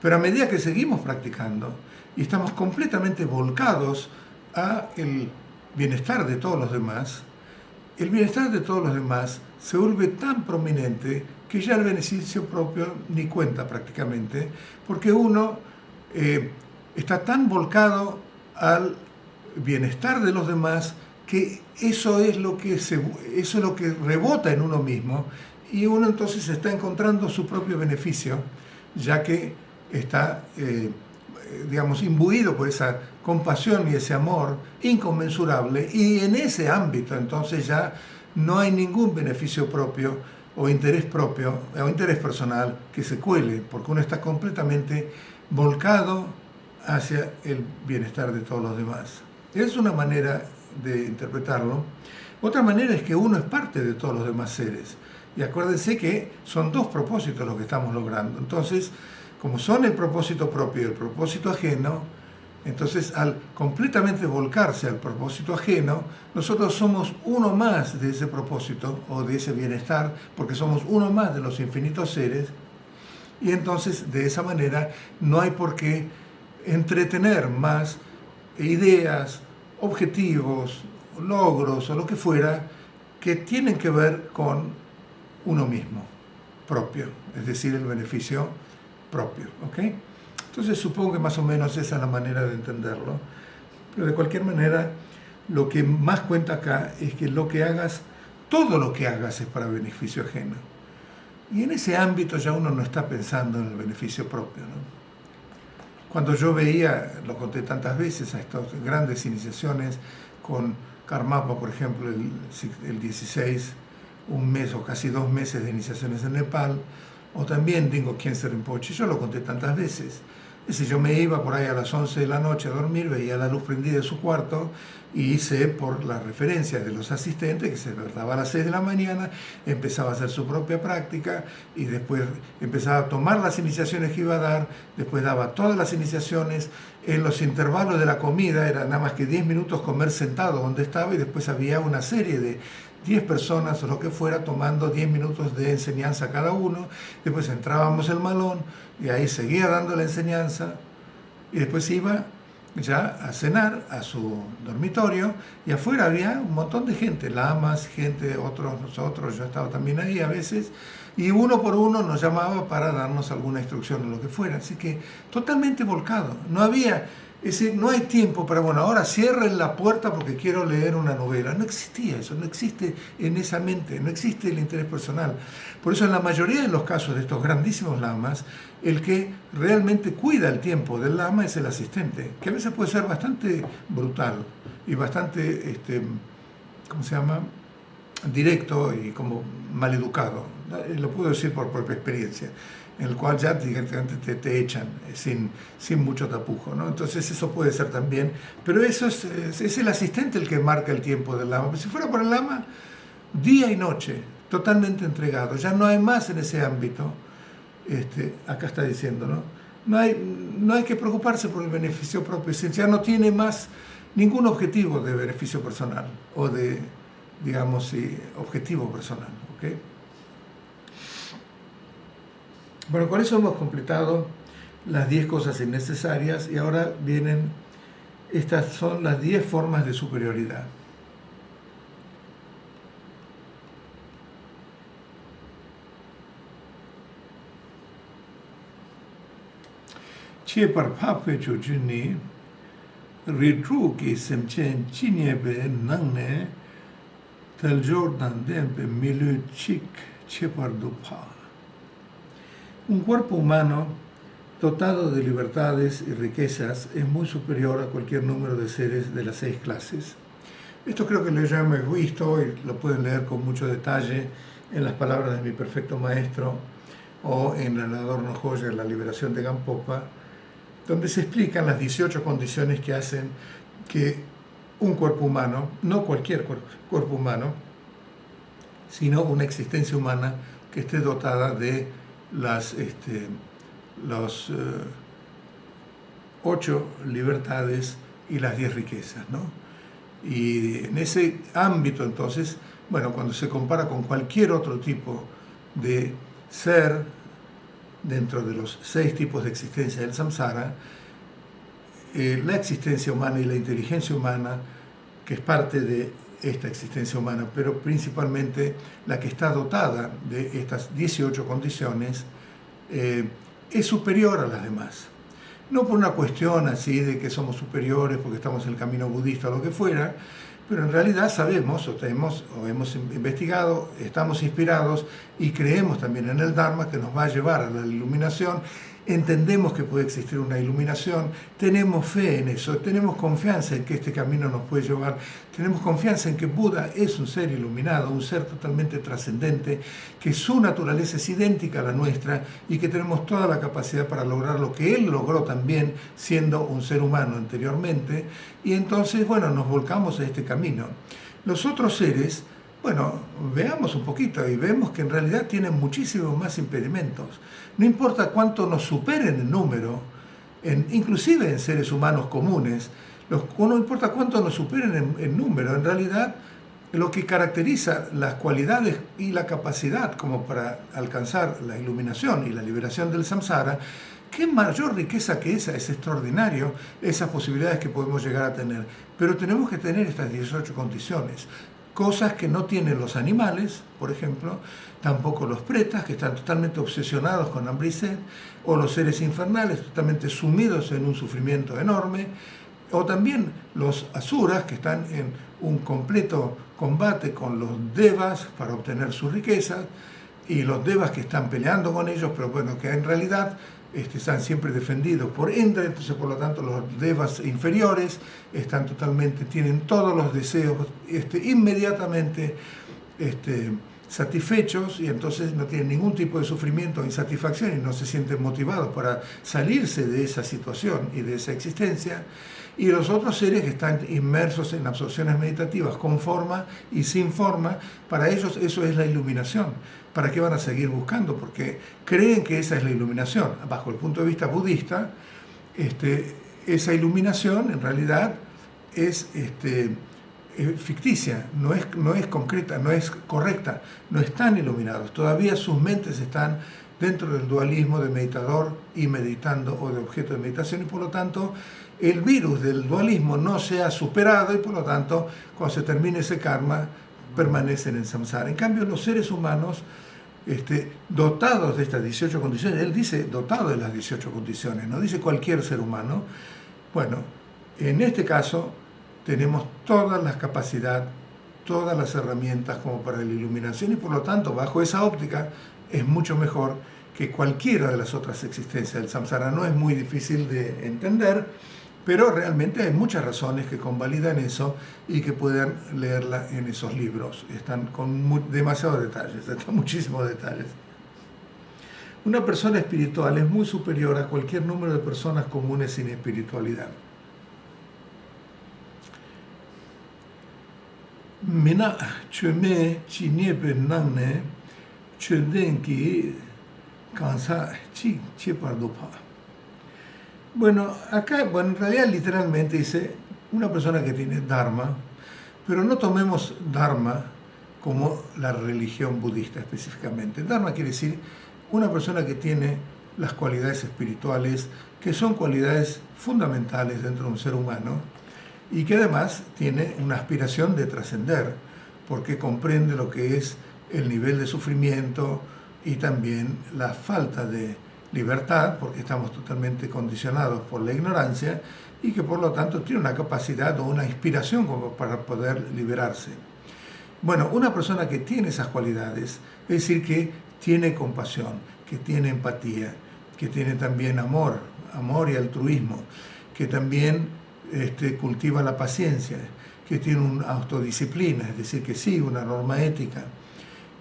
Pero a medida que seguimos practicando y estamos completamente volcados a el bienestar de todos los demás, el bienestar de todos los demás se vuelve tan prominente que ya el beneficio propio ni cuenta prácticamente, porque uno está tan volcado al bienestar de los demás que eso es lo que rebota en uno mismo y uno entonces está encontrando su propio beneficio, ya que está digamos, imbuido por esa compasión y ese amor inconmensurable, y en ese ámbito entonces ya no hay ningún beneficio propio o interés propio o interés personal que se cuele, porque uno está completamente volcado hacia el bienestar de todos los demás. Es una manera de interpretarlo. Otra manera es que uno es parte de todos los demás seres. Y acuérdense que son dos propósitos los que estamos logrando. Entonces, como son el propósito propio y el propósito ajeno, entonces al completamente volcarse al propósito ajeno, nosotros somos uno más de ese propósito o de ese bienestar, porque somos uno más de los infinitos seres, y entonces de esa manera no hay por qué entretener más ideas, objetivos, logros o lo que fuera que tienen que ver con uno mismo, propio, es decir, el beneficio propio, ¿ok? Entonces supongo que más o menos esa es la manera de entenderlo, pero de cualquier manera lo que más cuenta acá es que lo que hagas, todo lo que hagas es para beneficio ajeno. Y en ese ámbito ya uno no está pensando en el beneficio propio, ¿no? Cuando yo veía, lo conté tantas veces, a estas grandes iniciaciones con Karmapa, por ejemplo, el 16, un mes o casi 2 meses de iniciaciones en Nepal, o también Dingo Khyentse Rinpoche, yo lo conté tantas veces. Es decir, yo me iba por ahí a las 11 de la noche a dormir, veía la luz prendida de su cuarto y sé por las referencias de los asistentes que se despertaba a las 6 de la mañana, empezaba a hacer su propia práctica y después empezaba a tomar las iniciaciones que iba a dar, después daba todas las iniciaciones. En los intervalos de la comida era nada más que 10 minutos comer sentado donde estaba y después había una serie de 10 personas o lo que fuera tomando 10 minutos de enseñanza cada uno, después entrábamos al malón y ahí seguía dando la enseñanza y después iba ya a cenar a su dormitorio y afuera había un montón de gente, lamas, gente, otros, nosotros, yo estaba también ahí a veces, y uno por uno nos llamaba para darnos alguna instrucción o lo que fuera, así que totalmente volcado, no había... Es decir, no hay tiempo para, bueno, ahora cierren la puerta porque quiero leer una novela. No existía eso, no existe en esa mente, no existe el interés personal. Por eso en la mayoría de los casos de estos grandísimos lamas, el que realmente cuida el tiempo del lama es el asistente, que a veces puede ser bastante brutal y bastante, ¿cómo se llama?, directo y como maleducado. Lo puedo decir por propia experiencia, en el cual ya directamente te echan sin mucho tapujo, ¿no? Entonces eso puede ser también, pero eso es el asistente el que marca el tiempo del lama. Si fuera por el lama, día y noche, totalmente entregado, ya no hay más en ese ámbito. Acá está diciendo, ¿no? No hay que preocuparse por el beneficio propio, ya no tiene más ningún objetivo de beneficio personal o de, digamos, objetivo personal, ¿ok? Bueno, con eso hemos completado las 10 cosas innecesarias y ahora vienen, estas son las 10 formas de superioridad. Che par pape chuchuni, ritru ki semchen chinyebe nangne, tel jordan dempe milu chik che par dupa. Un cuerpo humano dotado de libertades y riquezas es muy superior a cualquier número de seres de las 6 clases. Esto creo que lo ya hemos visto y lo pueden leer con mucho detalle en las palabras de mi perfecto maestro o en el Adorno Joya, La liberación de Gampopa, donde se explican las 18 condiciones que hacen que un cuerpo humano, no cualquier cuerpo humano, sino una existencia humana que esté dotada de las 8 libertades y las 10 riquezas, ¿no? Y en ese ámbito, entonces, bueno, cuando se compara con cualquier otro tipo de ser dentro de los 6 tipos de existencia del samsara, la existencia humana y la inteligencia humana, que es parte de esta existencia humana, pero principalmente la que está dotada de estas 18 condiciones, es superior a las demás. No por una cuestión así de que somos superiores porque estamos en el camino budista o lo que fuera, pero en realidad sabemos o hemos investigado, estamos inspirados y creemos también en el Dharma que nos va a llevar a la iluminación entendemos que puede existir una iluminación, tenemos fe en eso, tenemos confianza en que este camino nos puede llevar, tenemos confianza en que Buda es un ser iluminado, un ser totalmente trascendente, que su naturaleza es idéntica a la nuestra y que tenemos toda la capacidad para lograr lo que él logró también siendo un ser humano anteriormente, y entonces, bueno, nos volcamos a este camino. Los otros seres, bueno, veamos un poquito y vemos que en realidad tienen muchísimos más impedimentos. No importa cuánto nos superen en número, inclusive en seres humanos comunes, no importa cuánto nos superen en número, en realidad lo que caracteriza las cualidades y la capacidad como para alcanzar la iluminación y la liberación del samsara, qué mayor riqueza que esa, es extraordinario esas posibilidades que podemos llegar a tener. Pero tenemos que tener estas 18 condiciones. Cosas que no tienen los animales, por ejemplo, tampoco los pretas, que están totalmente obsesionados con hambre y sed, o los seres infernales, totalmente sumidos en un sufrimiento enorme, o también los asuras, que están en un completo combate con los devas para obtener sus riquezas, y los devas que están peleando con ellos, pero bueno, que en realidad están siempre defendidos por Indra. Entonces por lo tanto los devas inferiores tienen todos los deseos inmediatamente satisfechos, y entonces no tienen ningún tipo de sufrimiento o insatisfacción y no se sienten motivados para salirse de esa situación y de esa existencia. Y los otros seres que están inmersos en absorciones meditativas con forma y sin forma, para ellos eso es la iluminación. ¿Para qué van a seguir buscando? Porque creen que esa es la iluminación. Bajo el punto de vista budista, esa iluminación en realidad es ficticia, no es concreta, no es correcta, no están iluminados. Todavía sus mentes están dentro del dualismo de meditador y meditando, o de objeto de meditación, y por lo tanto el virus del dualismo no se ha superado, y por lo tanto cuando se termine ese karma permanecen en samsara. En cambio los seres humanos dotados de estas 18 condiciones, él dice dotado de las 18 condiciones, no dice cualquier ser humano. Bueno, en este caso tenemos todas las capacidades, todas las herramientas como para la iluminación, y por lo tanto bajo esa óptica es mucho mejor que cualquiera de las otras existencias del samsara. No es muy difícil de entender, pero realmente hay muchas razones que convalidan eso y que pueden leerla en esos libros. Están con demasiados detalles, están muchísimos detalles. Una persona espiritual es muy superior a cualquier número de personas comunes sin espiritualidad. Mina chöme chiniepe nangne chödenki kansa chi pardopa. Bueno, acá, en realidad literalmente dice una persona que tiene dharma, pero no tomemos dharma como la religión budista específicamente. Dharma quiere decir una persona que tiene las cualidades espirituales, que son cualidades fundamentales dentro de un ser humano, y que además tiene una aspiración de trascender, porque comprende lo que es el nivel de sufrimiento y también la falta de libertad, porque estamos totalmente condicionados por la ignorancia, y que por lo tanto tiene una capacidad o una inspiración como para poder liberarse. Bueno, una persona que tiene esas cualidades, es decir, que tiene compasión, que tiene empatía, que tiene también amor y altruismo, que también cultiva la paciencia, que tiene una autodisciplina, es decir, que sigue una norma ética,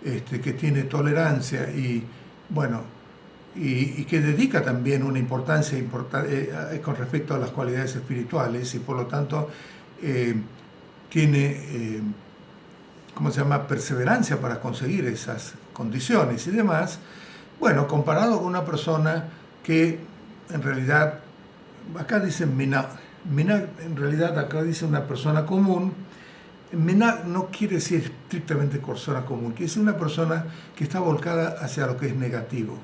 que tiene tolerancia y, bueno, y que dedica también una importancia con respecto a las cualidades espirituales, y por lo tanto tiene, perseverancia para conseguir esas condiciones y demás. Bueno, comparado con una persona que en realidad, acá dice Mina, en realidad acá dice una persona común. Mina no quiere decir estrictamente persona común, quiere decir una persona que está volcada hacia lo que es negativo.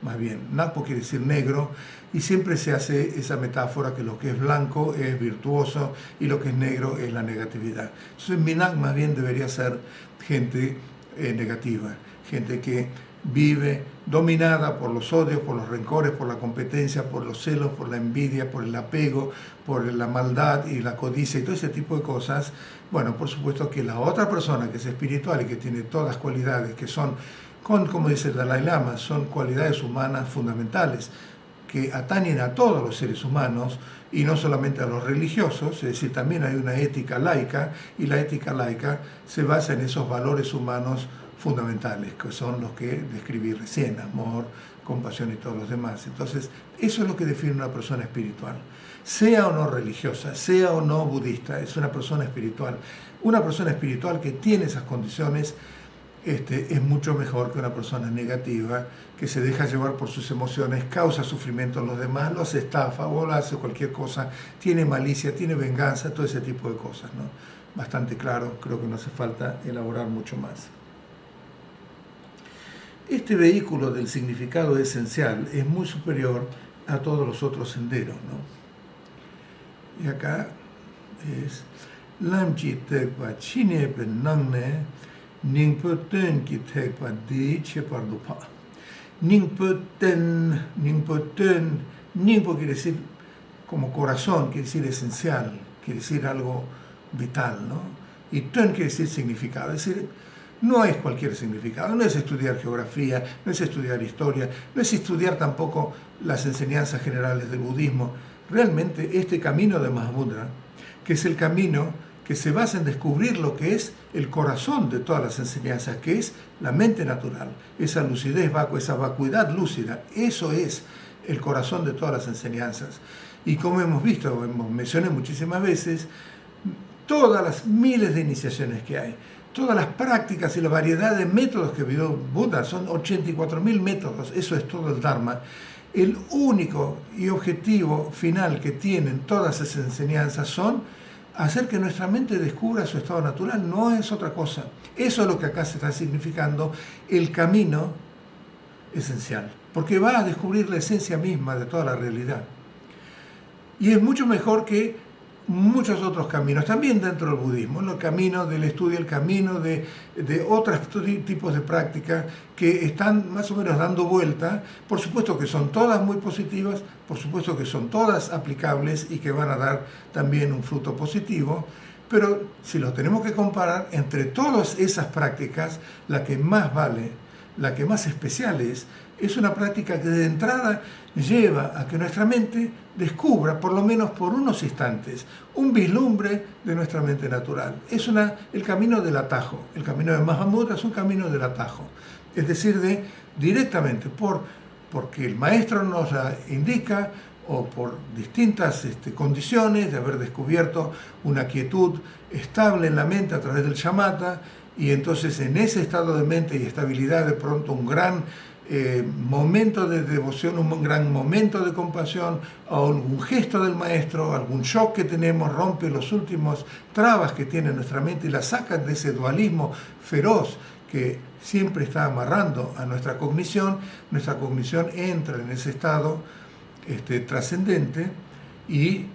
Más bien, Napo quiere decir negro, y siempre se hace esa metáfora que lo que es blanco es virtuoso y lo que es negro es la negatividad. Entonces Minak más bien debería ser gente negativa, gente que vive dominada por los odios, por los rencores, por la competencia, por los celos, por la envidia, por el apego, por la maldad y la codicia y todo ese tipo de cosas. Bueno, por supuesto que la otra persona que es espiritual y que tiene todas cualidades que son, como dice el Dalai Lama, son cualidades humanas fundamentales. que atañen a todos los seres humanos y no solamente a los religiosos, es decir, también hay una ética laica, y la ética laica se basa en esos valores humanos fundamentales, que son los que describí recién: amor, compasión y todos los demás. Entonces, eso es lo que define una persona espiritual. Sea o no religiosa, sea o no budista, es una persona espiritual. Una persona espiritual que tiene esas condiciones es mucho mejor que una persona negativa que se deja llevar por sus emociones, causa sufrimiento a los demás, los estafa o hace cualquier cosa, tiene malicia, tiene venganza, todo ese tipo de cosas, ¿no? Bastante claro, creo que no hace falta elaborar mucho más. Este vehículo del significado esencial es muy superior a todos los otros senderos, ¿no? Y acá es Lamchi Tekpa Chine Penangne Ningputen ki Tekpa Di Chepardupa. Ningputen, Ningpo quiere decir como corazón, quiere decir esencial, quiere decir algo vital, ¿no? Y Tuen quiere decir significado, es decir, no es cualquier significado, no es estudiar geografía, no es estudiar historia, no es estudiar tampoco las enseñanzas generales del budismo. Realmente este camino de Mahamudra, que es el camino que se basa en descubrir lo que es el corazón de todas las enseñanzas, que es la mente natural, esa lucidez vacua, esa vacuidad lúcida, eso es el corazón de todas las enseñanzas. Y como hemos visto, mencioné muchísimas veces, todas las miles de iniciaciones que hay, todas las prácticas y la variedad de métodos que vio Buda, son 84.000 métodos, eso es todo el Dharma. El único y objetivo final que tienen todas esas enseñanzas son hacer que nuestra mente descubra su estado natural, no es otra cosa. Eso es lo que acá se está significando el camino esencial, porque va a descubrir la esencia misma de toda la realidad. Y es mucho mejor que muchos otros caminos, también dentro del budismo, el camino del estudio, el camino de otros tipos de prácticas que están más o menos dando vuelta. Por supuesto que son todas muy positivas, por supuesto que son todas aplicables y que van a dar también un fruto positivo, pero si los tenemos que comparar, entre todas esas prácticas, la que más vale, la que más especial es una práctica que de entrada lleva a que nuestra mente descubra, por lo menos por unos instantes, un vislumbre de nuestra mente natural. Es el camino del atajo. El camino de Mahamudra es un camino del atajo. Es decir, directamente, porque el maestro nos la indica, o por distintas condiciones de haber descubierto una quietud estable en la mente a través del shamatha, y entonces en ese estado de mente y estabilidad de pronto un gran momento de devoción, un gran momento de compasión, o algún gesto del maestro, algún shock que tenemos, rompe los últimos trabas que tiene nuestra mente y la saca de ese dualismo feroz que siempre está amarrando a nuestra cognición entra en ese estado trascendente y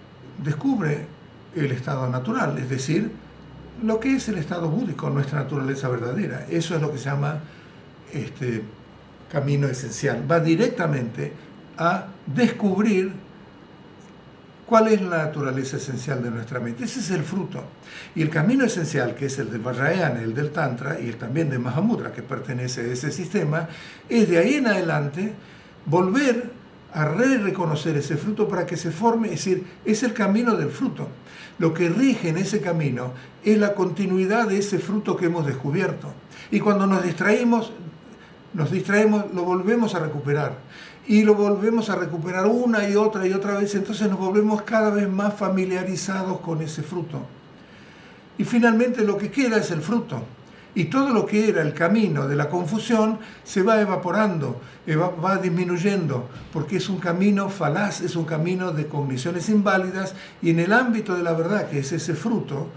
descubre el estado natural, es decir, lo que es el estado búdico, nuestra naturaleza verdadera. Eso es lo que se llama camino esencial. Va directamente a descubrir cuál es la naturaleza esencial de nuestra mente. Ese es el fruto. Y el camino esencial, que es el del Vajrayana, el del Tantra y el también de Mahamudra, que pertenece a ese sistema, es de ahí en adelante volver a reconocer ese fruto para que se forme, es decir, es el camino del fruto. Lo que rige en ese camino es la continuidad de ese fruto que hemos descubierto. Y cuando nos distraemos, lo volvemos a recuperar. Y lo volvemos a recuperar una y otra vez, entonces nos volvemos cada vez más familiarizados con ese fruto. Y finalmente lo que queda es el fruto. Y todo lo que era el camino de la confusión se va evaporando, va disminuyendo, porque es un camino falaz, es un camino de cogniciones inválidas, y en el ámbito de la verdad, que es ese fruto,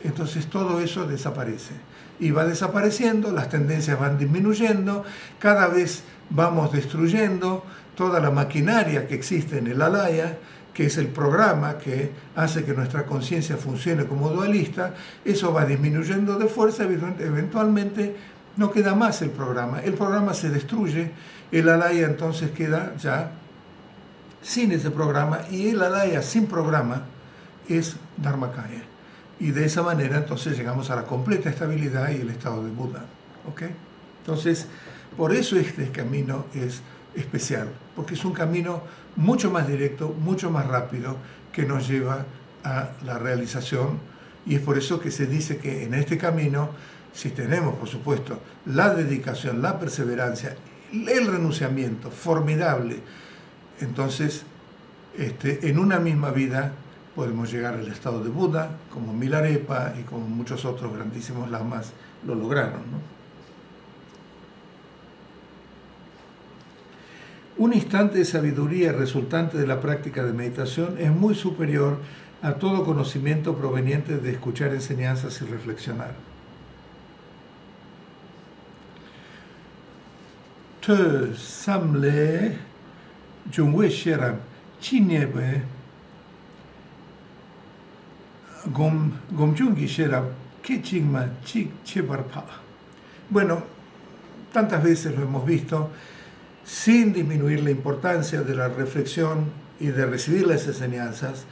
entonces todo eso desaparece. Y va desapareciendo, las tendencias van disminuyendo, cada vez vamos destruyendo toda la maquinaria que existe en el alaya, que es el programa que hace que nuestra conciencia funcione como dualista. Eso va disminuyendo de fuerza, eventualmente no queda más el programa se destruye, el alaya entonces queda ya sin ese programa, y el alaya sin programa es Dharmakaya. Y de esa manera entonces llegamos a la completa estabilidad y el estado de Buda. ¿Okay? Entonces, por eso este camino es especial, porque es un camino mucho más directo, mucho más rápido, que nos lleva a la realización, y es por eso que se dice que en este camino, si tenemos, por supuesto, la dedicación, la perseverancia, el renunciamiento formidable, entonces en una misma vida podemos llegar al estado de Buda, como Milarepa y como muchos otros grandísimos lamas lo lograron, ¿no? Un instante de sabiduría resultante de la práctica de meditación es muy superior a todo conocimiento proveniente de escuchar enseñanzas y reflexionar. Te samle jungwe sherab chinebe gomchungi sherab kichigma chik chebarpa. Bueno, tantas veces lo hemos visto, sin disminuir la importancia de la reflexión y de recibir las enseñanzas.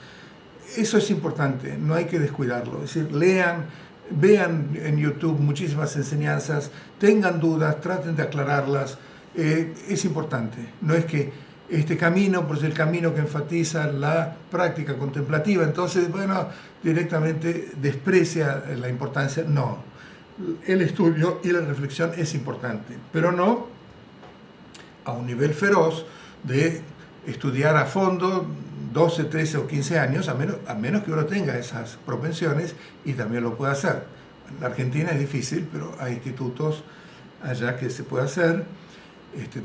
Eso es importante, no hay que descuidarlo. Es decir, lean, vean en YouTube muchísimas enseñanzas, tengan dudas, traten de aclararlas. Es importante. No es que este camino, pues el camino que enfatiza la práctica contemplativa, entonces, bueno, directamente desprecia la importancia. No, el estudio y la reflexión es importante, pero no a un nivel feroz de estudiar a fondo 12, 13 o 15 años, a menos que uno tenga esas propensiones, y también lo puede hacer. En la Argentina es difícil, pero hay institutos allá que se puede hacer.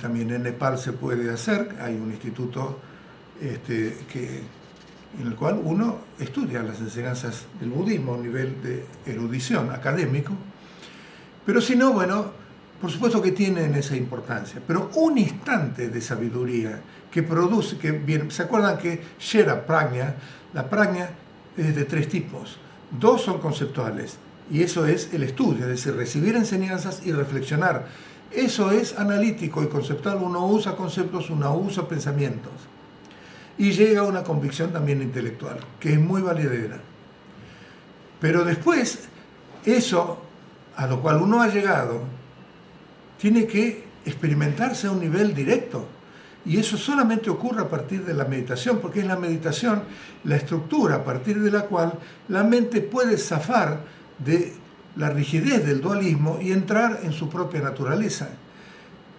También en Nepal se puede hacer, hay un instituto en el cual uno estudia las enseñanzas del budismo a un nivel de erudición académico, pero si no, bueno, por supuesto que tienen esa importancia, pero un instante de sabiduría que produce, ¿se acuerdan que Shera Prajna, la Prajna es de 3 tipos? 2 son conceptuales, y eso es el estudio, es decir, recibir enseñanzas y reflexionar. Eso es analítico y conceptual, uno usa conceptos, uno usa pensamientos, y llega a una convicción también intelectual, que es muy valedera. Pero después, eso a lo cual uno ha llegado, tiene que experimentarse a un nivel directo. Y eso solamente ocurre a partir de la meditación, porque es la meditación la estructura a partir de la cual la mente puede zafar de la rigidez del dualismo y entrar en su propia naturaleza,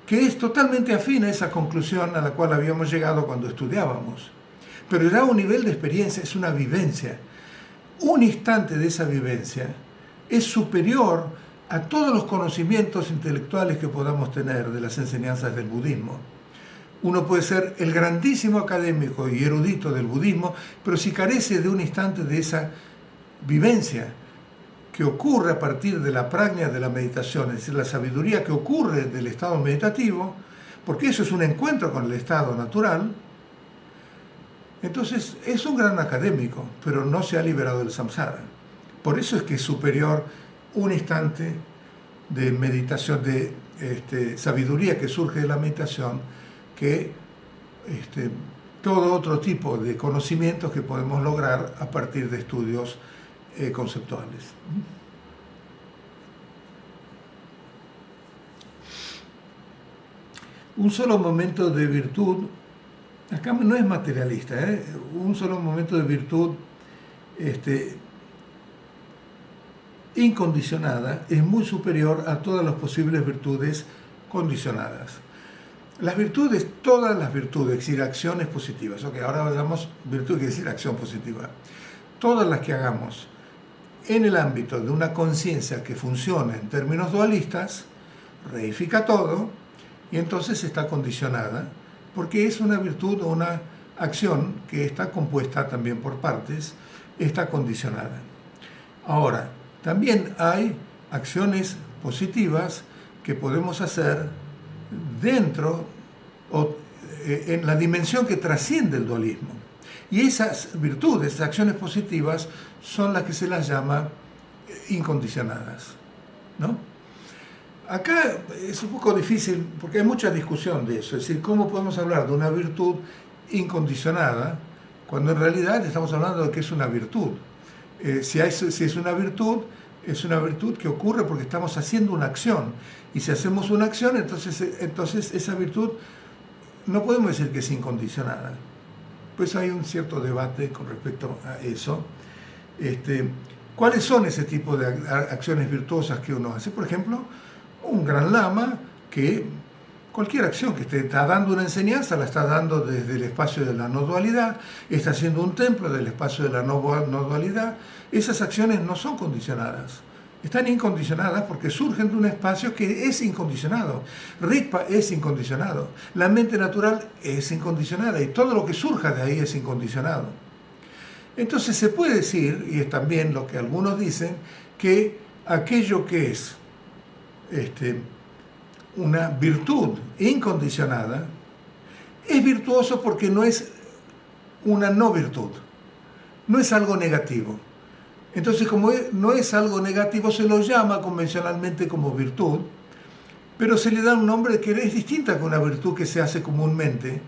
que es totalmente afín a esa conclusión a la cual habíamos llegado cuando estudiábamos. Pero ya a un nivel de experiencia, es una vivencia. Un instante de esa vivencia es superior a todos los conocimientos intelectuales que podamos tener de las enseñanzas del budismo. Uno puede ser el grandísimo académico y erudito del budismo, pero si carece de un instante de esa vivencia que ocurre a partir de la prajna de la meditación, es decir, la sabiduría que ocurre del estado meditativo, porque eso es un encuentro con el estado natural, entonces es un gran académico, pero no se ha liberado del samsara. Por eso es que es superior un instante de meditación, de sabiduría que surge de la meditación, que todo otro tipo de conocimientos que podemos lograr a partir de estudios conceptuales. Un solo momento de virtud, acá no es materialista, un solo momento de virtud incondicionada es muy superior a todas las posibles virtudes condicionadas. Las virtudes, todas las virtudes, es decir, acciones positivas. Ok, ahora hagamos virtud, quiere decir acción positiva. Todas las que hagamos en el ámbito de una conciencia que funciona en términos dualistas, reifica todo y entonces está condicionada, porque es una virtud o una acción que está compuesta también por partes, está condicionada. Ahora, también hay acciones positivas que podemos hacer dentro o en la dimensión que trasciende el dualismo. Y esas virtudes, esas acciones positivas, son las que se las llama incondicionadas, ¿no? Acá es un poco difícil porque hay mucha discusión de eso, es decir, ¿cómo podemos hablar de una virtud incondicionada cuando en realidad estamos hablando de que es una virtud? Si es una virtud que ocurre porque estamos haciendo una acción. Y si hacemos una acción, entonces esa virtud no podemos decir que es incondicionada. Pues hay un cierto debate con respecto a eso. ¿Cuáles son ese tipo de acciones virtuosas que uno hace? Por ejemplo, un gran lama que cualquier acción que está dando una enseñanza la está dando desde el espacio de la no dualidad, está haciendo un templo del espacio de la no dualidad. Esas acciones no son condicionadas. Están incondicionadas porque surgen de un espacio que es incondicionado. Rigpa es incondicionado. La mente natural es incondicionada y todo lo que surja de ahí es incondicionado. Entonces se puede decir, y es también lo que algunos dicen, que aquello que es una virtud incondicionada es virtuoso porque no es una no virtud, no es algo negativo. Entonces, como no es algo negativo, se lo llama convencionalmente como virtud, pero se le da un nombre que es distinta que una virtud que se hace comúnmente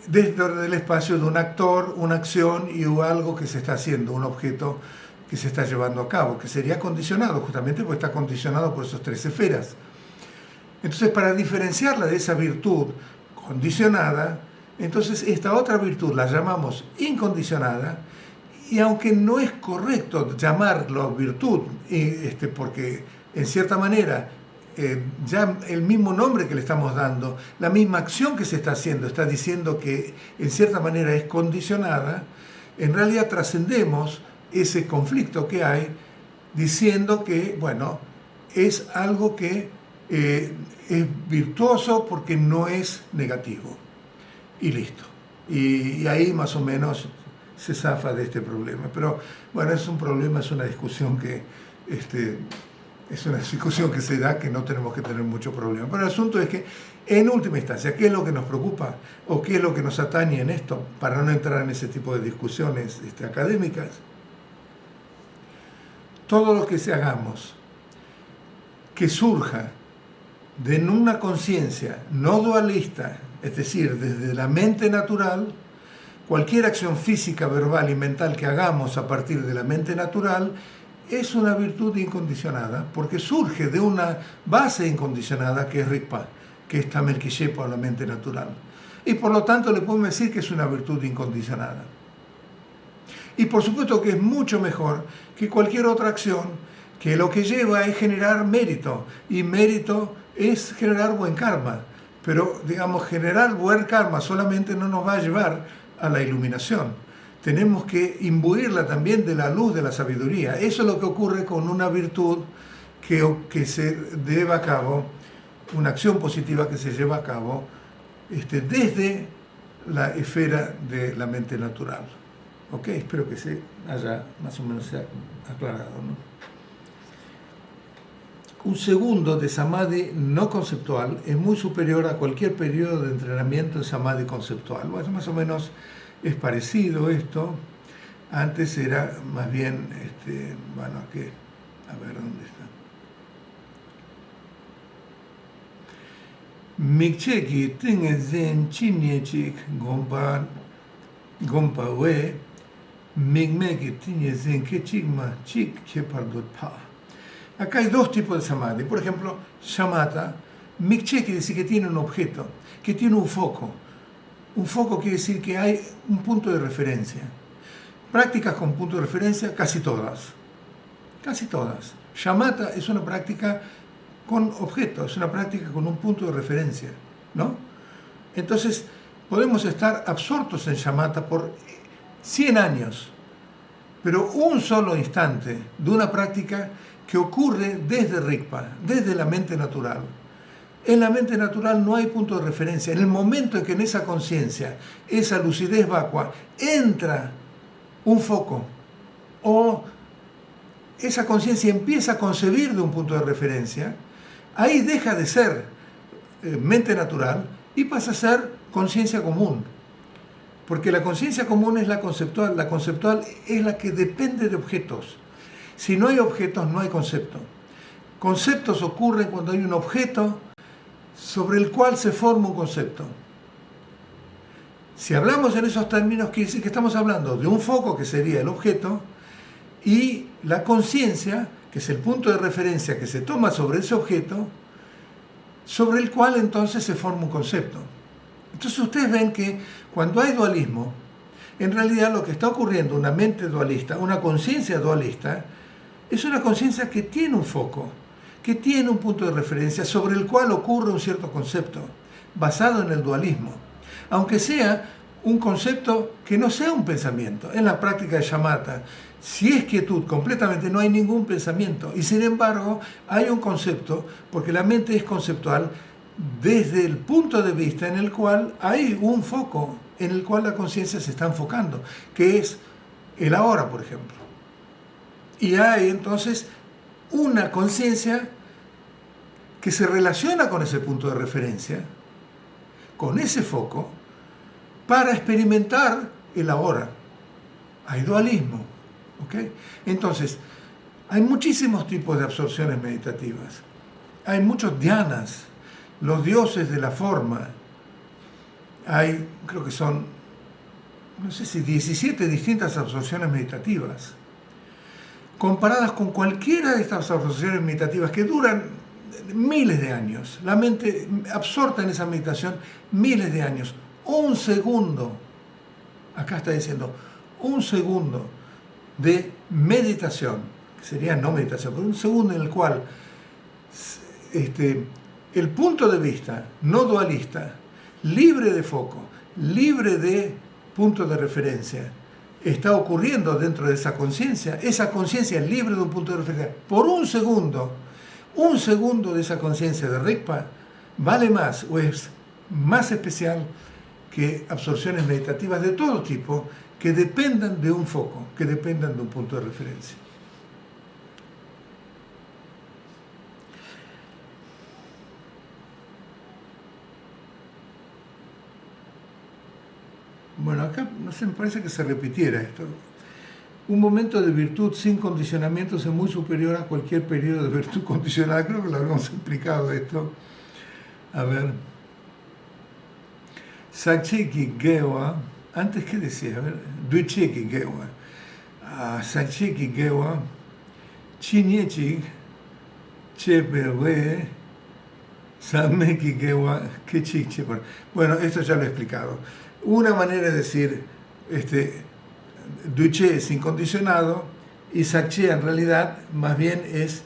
desde el espacio de un actor, una acción y algo que se está haciendo, un objeto que se está llevando a cabo, que sería condicionado, justamente porque está condicionado por esas tres esferas. Entonces, para diferenciarla de esa virtud condicionada, entonces esta otra virtud la llamamos incondicionada. Y aunque no es correcto llamarlo virtud, porque en cierta manera ya el mismo nombre que le estamos dando, la misma acción que se está haciendo, está diciendo que en cierta manera es condicionada, en realidad trascendemos ese conflicto que hay diciendo que, bueno, es algo que es virtuoso porque no es negativo. Y listo. Y ahí más o menos se zafa de este problema. Pero bueno, es un problema, es una discusión que se da, que no tenemos que tener mucho problema. Pero el asunto es que, en última instancia, ¿qué es lo que nos preocupa o qué es lo que nos atañe en esto? Para no entrar en ese tipo de discusiones académicas. Todo lo que hagamos que surja de una conciencia no dualista, es decir, desde la mente natural, cualquier acción física, verbal y mental que hagamos a partir de la mente natural es una virtud incondicionada, porque surge de una base incondicionada que es Rigpa, que es Tamelkishepa, la mente natural. Y por lo tanto le podemos decir que es una virtud incondicionada. Y por supuesto que es mucho mejor que cualquier otra acción que lo que lleva es generar mérito, y mérito es generar buen karma. Pero, digamos, generar buen karma solamente no nos va a llevar a la iluminación. Tenemos que imbuirla también de la luz de la sabiduría. Eso es lo que ocurre con una virtud que se lleva a cabo, una acción positiva que se lleva a cabo desde la esfera de la mente natural. ¿Ok? Espero que se haya más o menos aclarado, ¿no? Un segundo de samadhi no conceptual es muy superior a cualquier periodo de entrenamiento en samadhi conceptual. Bueno, más o menos es parecido esto. Antes era más bien, aquí, a ver dónde está. Mikcheki tinge zen chinyechik gompa we migmeki tinge zen kechigma chik kepardot pa. Acá hay dos tipos de samadhi. Por ejemplo, shamatha. Mikche quiere decir que tiene un objeto, que tiene un foco. Un foco quiere decir que hay un punto de referencia. Prácticas con punto de referencia, casi todas. Casi todas. Shamatha es una práctica con objeto, es una práctica con un punto de referencia, ¿no? Entonces, podemos estar absortos en shamatha por 100 años, pero un solo instante de una práctica que ocurre desde Rigpa, desde la mente natural. En la mente natural no hay punto de referencia. En el momento en que en esa conciencia, esa lucidez vacua, entra un foco, o esa conciencia empieza a concebir de un punto de referencia, ahí deja de ser mente natural y pasa a ser conciencia común. Porque la conciencia común es la conceptual es la que depende de objetos. Si no hay objetos, no hay concepto. Conceptos ocurren cuando hay un objeto sobre el cual se forma un concepto. Si hablamos en esos términos, quiere decir que estamos hablando de un foco, que sería el objeto, y la conciencia, que es el punto de referencia que se toma sobre ese objeto, sobre el cual entonces se forma un concepto. Entonces ustedes ven que cuando hay dualismo, en realidad lo que está ocurriendo, una mente dualista, una conciencia dualista, es una conciencia que tiene un foco, que tiene un punto de referencia sobre el cual ocurre un cierto concepto, basado en el dualismo, aunque sea un concepto que no sea un pensamiento. En la práctica de shamatha, si es quietud completamente, no hay ningún pensamiento, y sin embargo hay un concepto, porque la mente es conceptual desde el punto de vista en el cual hay un foco en el cual la conciencia se está enfocando, que es el ahora, por ejemplo. Y hay entonces una conciencia que se relaciona con ese punto de referencia, con ese foco, para experimentar el ahora. Hay dualismo, ¿ok? Entonces, hay muchísimos tipos de absorciones meditativas. Hay muchos dhyanas, los dioses de la forma. Hay, creo que son, no sé si 17 distintas absorciones meditativas, comparadas con cualquiera de estas absorciones meditativas que duran miles de años. La mente absorta en esa meditación miles de años. Un segundo, acá está diciendo, un segundo de meditación, que sería no meditación, pero un segundo en el cual el punto de vista no dualista, libre de foco, libre de punto de referencia, está ocurriendo dentro de esa conciencia libre de un punto de referencia, por un segundo de esa conciencia de Rigpa vale más o es más especial que absorciones meditativas de todo tipo que dependan de un foco, que dependan de un punto de referencia. Bueno, acá no sé, me parece que se repitiera esto. Un momento de virtud sin condicionamientos es muy superior a cualquier periodo de virtud condicionada. Creo que lo habíamos explicado esto. A ver. Sakchiki Gewa, antes qué decía, a ver, Duichiki Gewa, Sakchiki Gewa, Chiniechi, Chepewe, Sameki Gewa, Kechik Cheper. Bueno, esto ya lo he explicado. Una manera de decir, Duiche es incondicionado y Sakche en realidad más bien es,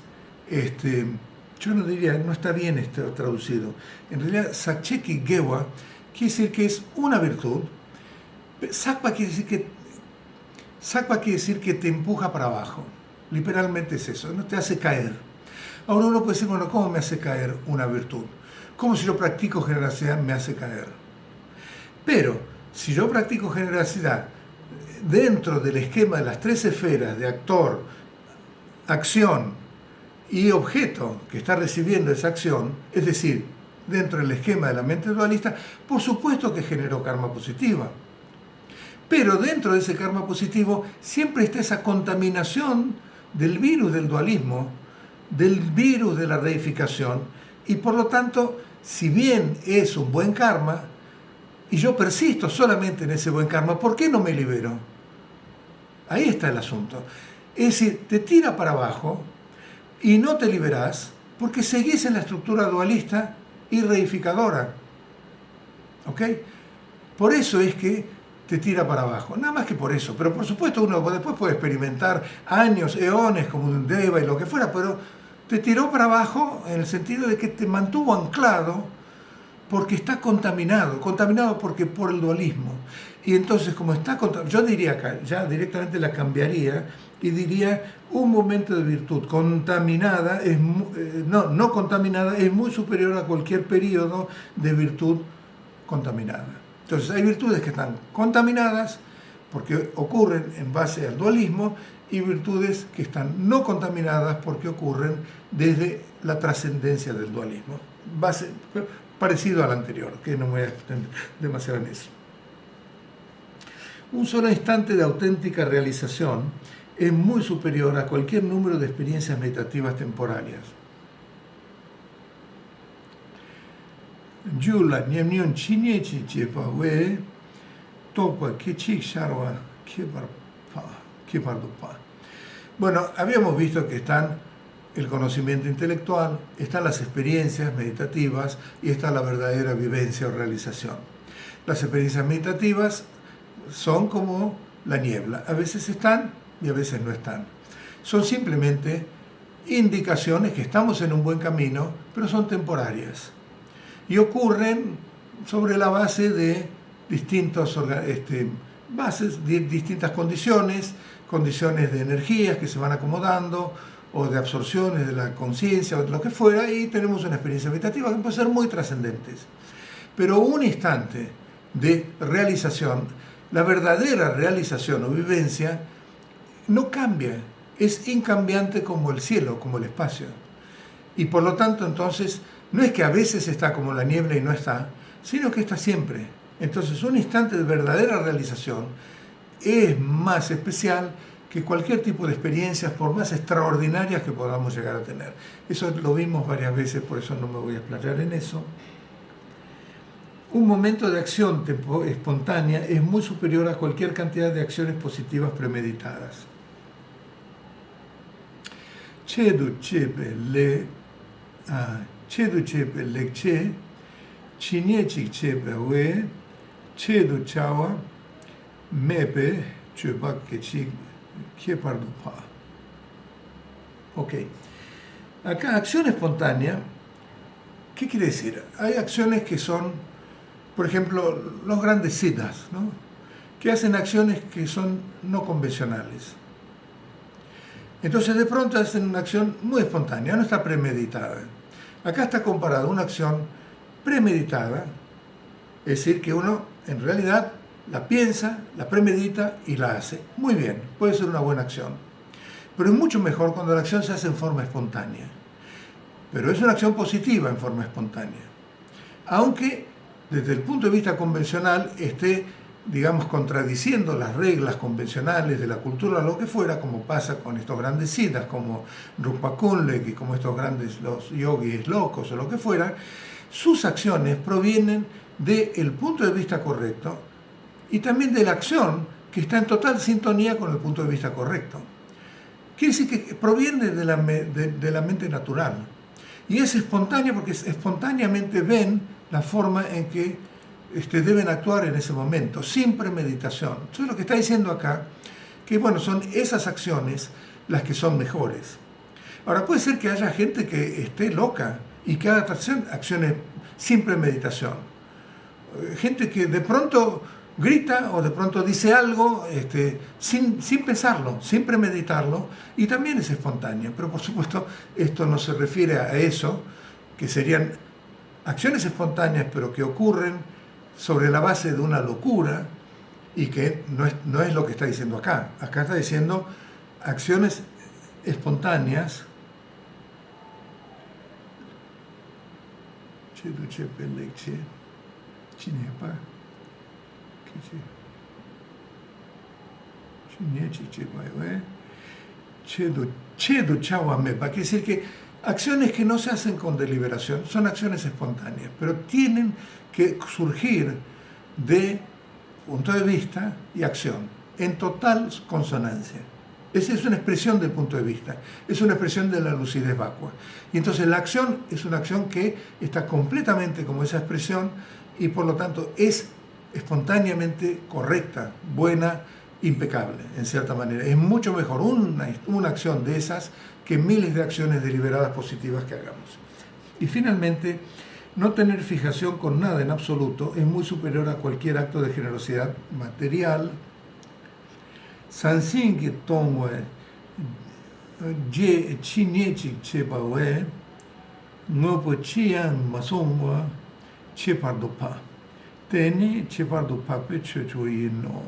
yo no diría, no está bien esto traducido. En realidad, Sakcheki Gewa quiere decir que es una virtud. Sakpa quiere decir que te empuja para abajo. Literalmente es eso, no te hace caer. Ahora uno puede decir, bueno, ¿cómo me hace caer una virtud? ¿Cómo si yo practico generosidad me hace caer? Pero si yo practico generosidad dentro del esquema de las tres esferas de actor, acción y objeto que está recibiendo esa acción, es decir, dentro del esquema de la mente dualista, por supuesto que generó karma positiva. Pero dentro de ese karma positivo siempre está esa contaminación del virus del dualismo, del virus de la reificación, y por lo tanto, si bien es un buen karma, y yo persisto solamente en ese buen karma, ¿por qué no me libero? Ahí está el asunto. Es decir, te tira para abajo y no te liberás porque seguís en la estructura dualista y reificadora. ¿Ok? Por eso es que te tira para abajo. Nada más que por eso. Pero por supuesto uno después puede experimentar años, eones como un deva y lo que fuera, pero te tiró para abajo en el sentido de que te mantuvo anclado porque está contaminado porque por el dualismo. Y entonces, como está contaminado, yo diría acá, ya directamente la cambiaría y diría, un momento de virtud contaminada, no contaminada, es muy superior a cualquier periodo de virtud contaminada. Entonces, hay virtudes que están contaminadas porque ocurren en base al dualismo y virtudes que están no contaminadas porque ocurren desde la trascendencia del dualismo. Parecido al anterior, que no me voy a extender demasiado en eso. Un solo instante de auténtica realización es muy superior a cualquier número de experiencias meditativas temporarias. Yula nyemnyon chiniechi chepa we topa kechik sharwa kepardupa. Bueno, habíamos visto que están el conocimiento intelectual, están las experiencias meditativas y está la verdadera vivencia o realización. Las experiencias meditativas son como la niebla, a veces están y a veces no están. Son simplemente indicaciones que estamos en un buen camino, pero son temporarias y ocurren sobre la base de distintas condiciones de energías que se van acomodando o de absorciones de la conciencia o de lo que fuera, y tenemos una experiencia meditativa que puede ser muy trascendentes. Pero un instante de realización, la verdadera realización o vivencia, no cambia, es incambiante como el cielo, como el espacio. Y por lo tanto, entonces, no es que a veces está como la niebla y no está, sino que está siempre. Entonces, un instante de verdadera realización es más especial que cualquier tipo de experiencias, por más extraordinarias que podamos llegar a tener. Eso lo vimos varias veces, por eso no me voy a explayar en eso. Un momento de acción espontánea es muy superior a cualquier cantidad de acciones positivas premeditadas. Chedu chepe lekche, chinechik chepe we, chedu chawa, mepe chupak kechik kepardupa. Ok. Acá, acción espontánea, ¿qué quiere decir? Hay acciones que son, por ejemplo, los grandes siddhas, ¿no? Que hacen acciones que son no convencionales. Entonces de pronto hacen una acción muy espontánea, no está premeditada. Acá está comparado una acción premeditada, es decir, que uno en realidad la piensa, la premedita y la hace. Muy bien, puede ser una buena acción. Pero es mucho mejor cuando la acción se hace en forma espontánea. Pero es una acción positiva en forma espontánea. Aunque desde el punto de vista convencional esté, digamos, contradiciendo las reglas convencionales de la cultura o lo que fuera, como pasa con estos grandes siddhas, como Rupa Kunlek y como estos grandes los yogis locos o lo que fuera, sus acciones provienen del punto de vista correcto y también de la acción que está en total sintonía con el punto de vista correcto. Quiere decir que proviene de la mente natural y es espontánea porque espontáneamente ven la forma en que deben actuar en ese momento, sin premeditación. Entonces lo que está diciendo acá, que bueno, son esas acciones las que son mejores. Ahora puede ser que haya gente que esté loca y que haga acciones sin premeditación. Gente que de pronto grita o de pronto dice algo sin pensarlo, sin premeditarlo, y también es espontánea. Pero por supuesto esto no se refiere a eso, que serían acciones espontáneas pero que ocurren sobre la base de una locura y que no es lo que está diciendo acá. Acá está diciendo acciones espontáneas quiere decir que acciones que no se hacen con deliberación, son acciones espontáneas, pero tienen que surgir de punto de vista y acción, en total consonancia. Esa es una expresión del punto de vista, es una expresión de la lucidez vacua. Y entonces la acción es una acción que está completamente como esa expresión y por lo tanto es espontáneamente correcta, buena, impecable, en cierta manera. Es mucho mejor una acción de esas que miles de acciones deliberadas positivas que hagamos. Y finalmente, no tener fijación con nada en absoluto es muy superior a cualquier acto de generosidad material. Sansingi tongwe je chinechi chepawe ngopo chian masongwa chepardopa teni chepardopa pechochoino.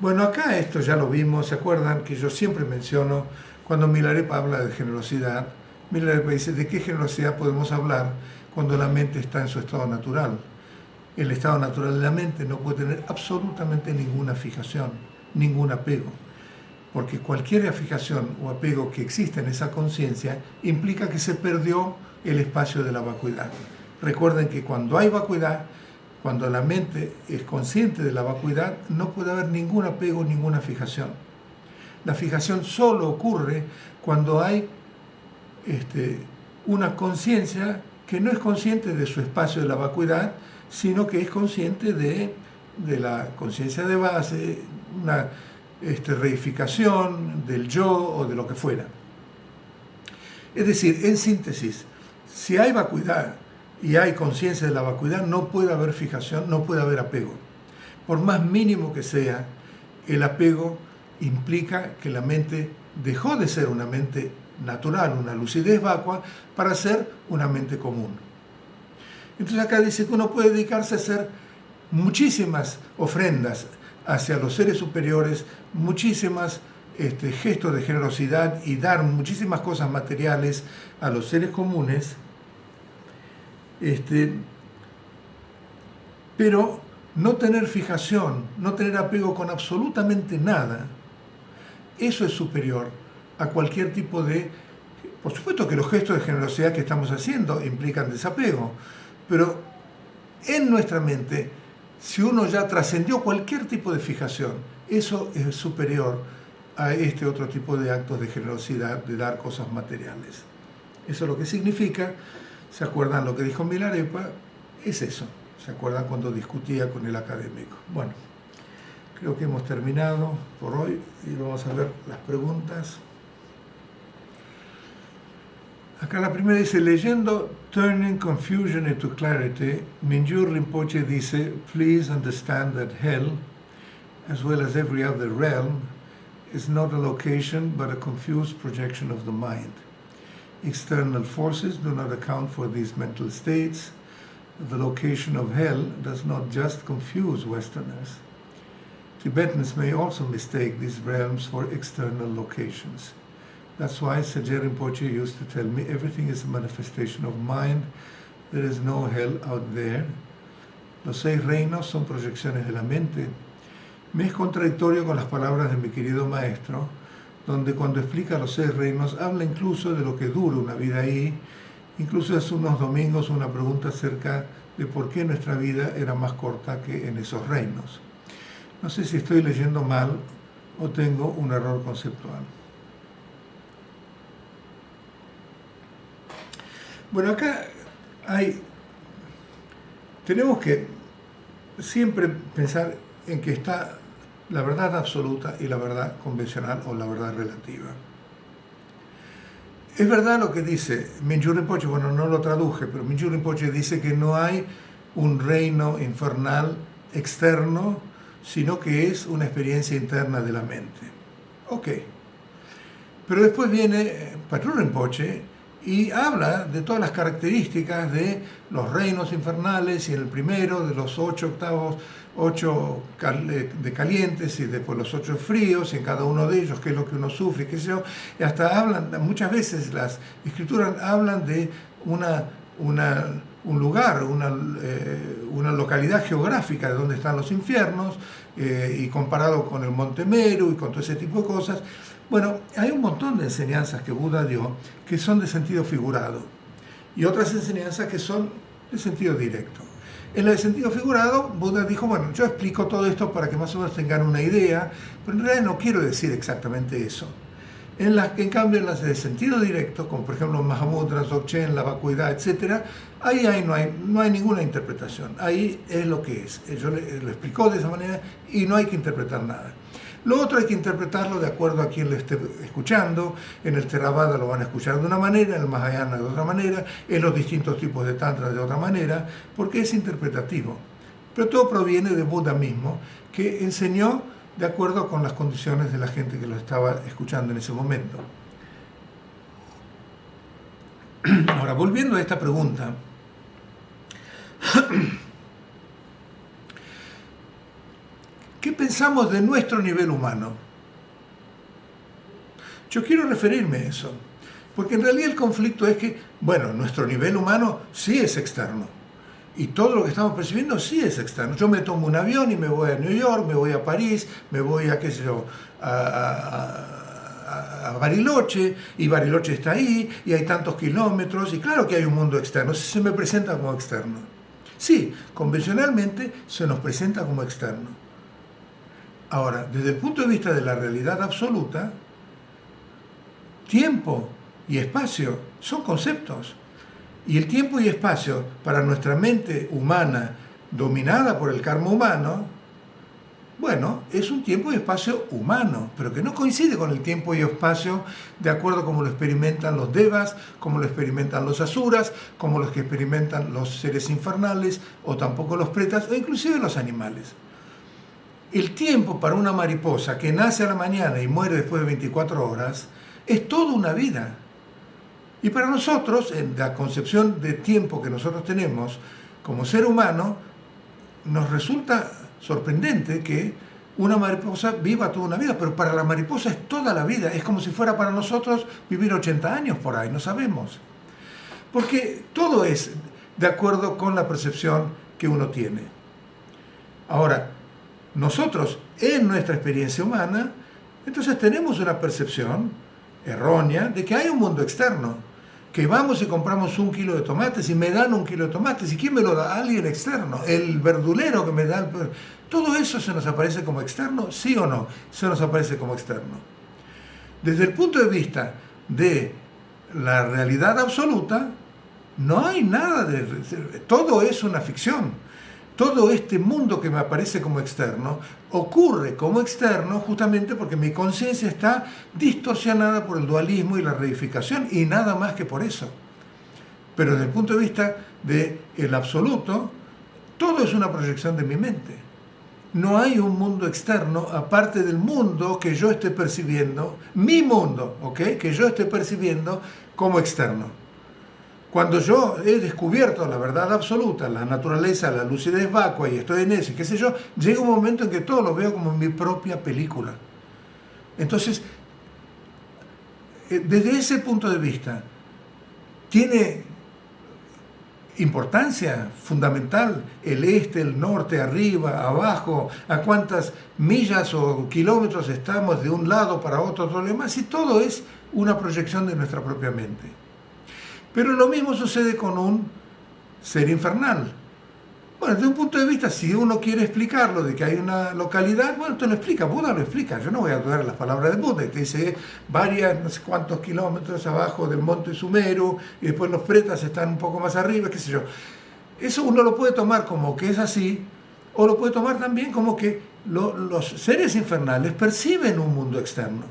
Bueno, acá esto ya lo vimos, ¿se acuerdan? Que yo siempre menciono, cuando Milarepa habla de generosidad, Milarepa dice, ¿de qué generosidad podemos hablar cuando la mente está en su estado natural? El estado natural de la mente no puede tener absolutamente ninguna fijación, ningún apego, porque cualquier fijación o apego que exista en esa conciencia implica que se perdió el espacio de la vacuidad. Recuerden que cuando hay vacuidad, cuando la mente es consciente de la vacuidad, no puede haber ningún apego, ninguna fijación. La fijación solo ocurre cuando hay una conciencia que no es consciente de su espacio de la vacuidad sino que es consciente de la conciencia de base, una reificación del yo o de lo que fuera. Es decir, en síntesis, si hay vacuidad y hay conciencia de la vacuidad, no puede haber fijación, no puede haber apego. Por más mínimo que sea, el apego implica que la mente dejó de ser una mente natural, una lucidez vacua, para ser una mente común. Entonces acá dice que uno puede dedicarse a hacer muchísimas ofrendas hacia los seres superiores, muchísimas gestos de generosidad y dar muchísimas cosas materiales a los seres comunes, pero no tener fijación, no tener apego con absolutamente nada, eso es superior a cualquier tipo de... Por supuesto que los gestos de generosidad que estamos haciendo implican desapego, pero en nuestra mente, si uno ya trascendió cualquier tipo de fijación, eso es superior a este otro tipo de actos de generosidad, de dar cosas materiales. Eso es lo que significa, ¿se acuerdan lo que dijo Milarepa? Es eso. ¿Se acuerdan cuando discutía con el académico? Bueno, creo que hemos terminado por hoy y vamos a ver las preguntas. Acá la primera dice, leyendo Turning Confusion into Clarity, Mingyur Rinpoche dice, please understand that hell, as well as every other realm, is not a location but a confused projection of the mind. External forces do not account for these mental states. The location of hell does not just confuse Westerners. Tibetans may also mistake these realms for external locations. That's why Sajer Rinpoche used to tell me everything is a manifestation of mind. There is no hell out there. Los 6 reinos son proyecciones de la mente. Me es contradictorio con las palabras de mi querido maestro, donde cuando explica los 6 reinos habla incluso de lo que dura una vida ahí. Incluso hace unos domingos una pregunta acerca de por qué nuestra vida era más corta que en esos reinos. No sé si estoy leyendo mal o tengo un error conceptual. Bueno, acá tenemos que siempre pensar en que está la verdad absoluta y la verdad convencional o la verdad relativa. Es verdad lo que dice Mingyur Rinpoche, bueno, no lo traduje, pero Mingyur Rinpoche dice que no hay un reino infernal externo, sino que es una experiencia interna de la mente. Ok. Pero después viene Patrul Rinpoche y habla de todas las características de los reinos infernales y en el primero de los 8 octavos, 8 de calientes y después los 8 fríos, y en cada uno de ellos qué es lo que uno sufre, qué sé yo, y hasta hablan, muchas veces las escrituras hablan de un lugar, una localidad geográfica de donde están los infiernos, y comparado con el Monte Meru y con todo ese tipo de cosas. Bueno, hay un montón de enseñanzas que Buda dio que son de sentido figurado y otras enseñanzas que son de sentido directo. En la de sentido figurado, Buda dijo, bueno, yo explico todo esto para que más o menos tengan una idea, pero en realidad no quiero decir exactamente eso. En cambio, en las de sentido directo, como por ejemplo Mahamudra, Dzogchen, la vacuidad, etc., ahí no hay ninguna interpretación. Ahí es lo que es. Yo lo explicó de esa manera y no hay que interpretar nada. Lo otro hay que interpretarlo de acuerdo a quien lo esté escuchando. En el Theravada lo van a escuchar de una manera, en el Mahayana de otra manera, en los distintos tipos de Tantra de otra manera, porque es interpretativo. Pero todo proviene de Buda mismo, que enseñó de acuerdo con las condiciones de la gente que lo estaba escuchando en ese momento. Ahora, volviendo a esta pregunta, ¿qué pensamos de nuestro nivel humano? Yo quiero referirme a eso, porque en realidad el conflicto es que, bueno, nuestro nivel humano sí es externo, y todo lo que estamos percibiendo sí es externo. Yo me tomo un avión y me voy a New York, me voy a París, me voy a, qué sé yo, a Bariloche, y Bariloche está ahí, y hay tantos kilómetros, y claro que hay un mundo externo, se me presenta como externo. Sí, convencionalmente se nos presenta como externo. Ahora, desde el punto de vista de la realidad absoluta, tiempo y espacio son conceptos. Y el tiempo y espacio para nuestra mente humana dominada por el karma humano, bueno, es un tiempo y espacio humano, pero que no coincide con el tiempo y espacio de acuerdo como lo experimentan los devas, como lo experimentan los asuras, como los que experimentan los seres infernales, o tampoco los pretas, o inclusive los animales. El tiempo para una mariposa que nace a la mañana y muere después de 24 horas es toda una vida. Y para nosotros, en la concepción de tiempo que nosotros tenemos como ser humano, nos resulta sorprendente que una mariposa viva toda una vida, pero para la mariposa es toda la vida, es como si fuera para nosotros vivir 80 años por ahí, no sabemos. Porque todo es de acuerdo con la percepción que uno tiene. Ahora, nosotros en nuestra experiencia humana, entonces tenemos una percepción errónea de que hay un mundo externo, que vamos y compramos 1 kilo de tomates y me dan 1 kilo de tomates. ¿Y quién me lo da? Alguien externo. El verdulero que me da. ¿Todo eso se nos aparece como externo? ¿Sí o no? Se nos aparece como externo. Desde el punto de vista de la realidad absoluta, no hay nada de... Todo es una ficción. Todo este mundo que me aparece como externo ocurre como externo justamente porque mi conciencia está distorsionada por el dualismo y la reificación y nada más que por eso. Pero desde el punto de vista del absoluto, todo es una proyección de mi mente. No hay un mundo externo aparte del mundo que yo esté percibiendo, mi mundo, ¿ok? Que yo esté percibiendo como externo. Cuando yo he descubierto la verdad absoluta, la naturaleza, la lucidez vacua y estoy en eso, qué sé yo, llega un momento en que todo lo veo como mi propia película. Entonces, desde ese punto de vista, tiene importancia fundamental el este, el norte, arriba, abajo, a cuántas millas o kilómetros estamos de un lado para otro, todo lo demás, y todo es una proyección de nuestra propia mente. Pero lo mismo sucede con un ser infernal. Bueno, desde un punto de vista, si uno quiere explicarlo, de que hay una localidad, bueno, te lo explica, Buda lo explica. Yo no voy a dudar las palabras de Buda, te dice varias, no sé cuántos kilómetros abajo del monte Sumeru, y después los pretas están un poco más arriba, qué sé yo. Eso uno lo puede tomar como que es así, o lo puede tomar también como que los seres infernales perciben un mundo externo.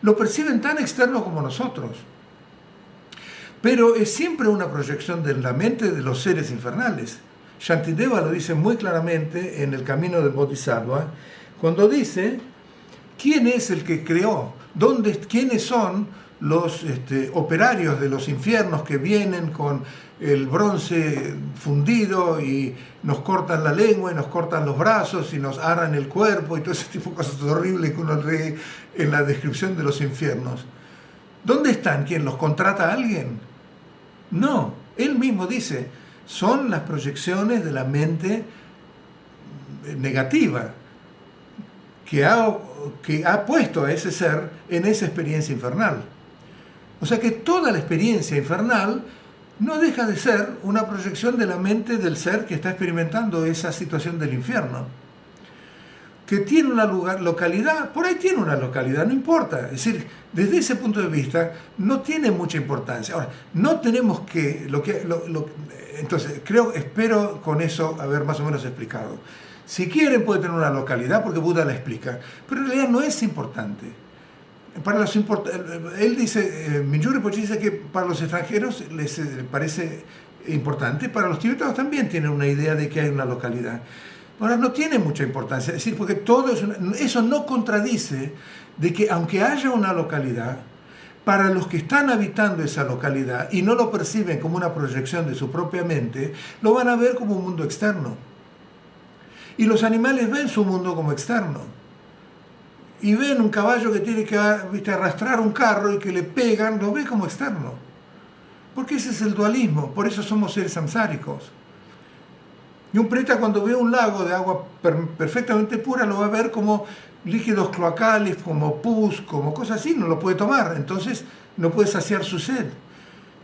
Lo perciben tan externo como nosotros. Pero es siempre una proyección de la mente de los seres infernales. Shantideva lo dice muy claramente en el camino del Bodhisattva, cuando dice, ¿quién es el que creó? ¿Quiénes son los operarios de los infiernos que vienen con el bronce fundido y nos cortan la lengua y nos cortan los brazos y nos aran el cuerpo y todo ese tipo de cosas horribles que uno lee en la descripción de los infiernos? ¿Dónde están? ¿Quién los contrata a alguien? No, él mismo dice, son las proyecciones de la mente negativa que ha puesto a ese ser en esa experiencia infernal. O sea que toda la experiencia infernal no deja de ser una proyección de la mente del ser que está experimentando esa situación del infierno. Que tiene una localidad, por ahí tiene una localidad, no importa. Es decir, desde ese punto de vista no tiene mucha importancia. Ahora, no tenemos que... Entonces, espero con eso haber más o menos explicado. Si quieren puede tener una localidad porque Buda la explica, pero en realidad no es importante. Él dice, Mingyur Rinpoche dice que para los extranjeros les parece importante, para los tibetanos también tienen una idea de que hay una localidad. Ahora, no tiene mucha importancia, es decir, porque todo eso no contradice de que aunque haya una localidad, para los que están habitando esa localidad y no lo perciben como una proyección de su propia mente, lo van a ver como un mundo externo. Y los animales ven su mundo como externo. Y ven un caballo que tiene que arrastrar un carro y que le pegan, lo ve como externo. Porque ese es el dualismo, por eso somos seres samsáricos. Y un preta cuando ve un lago de agua perfectamente pura lo va a ver como líquidos cloacales, como pus, como cosas así, no lo puede tomar, entonces no puede saciar su sed.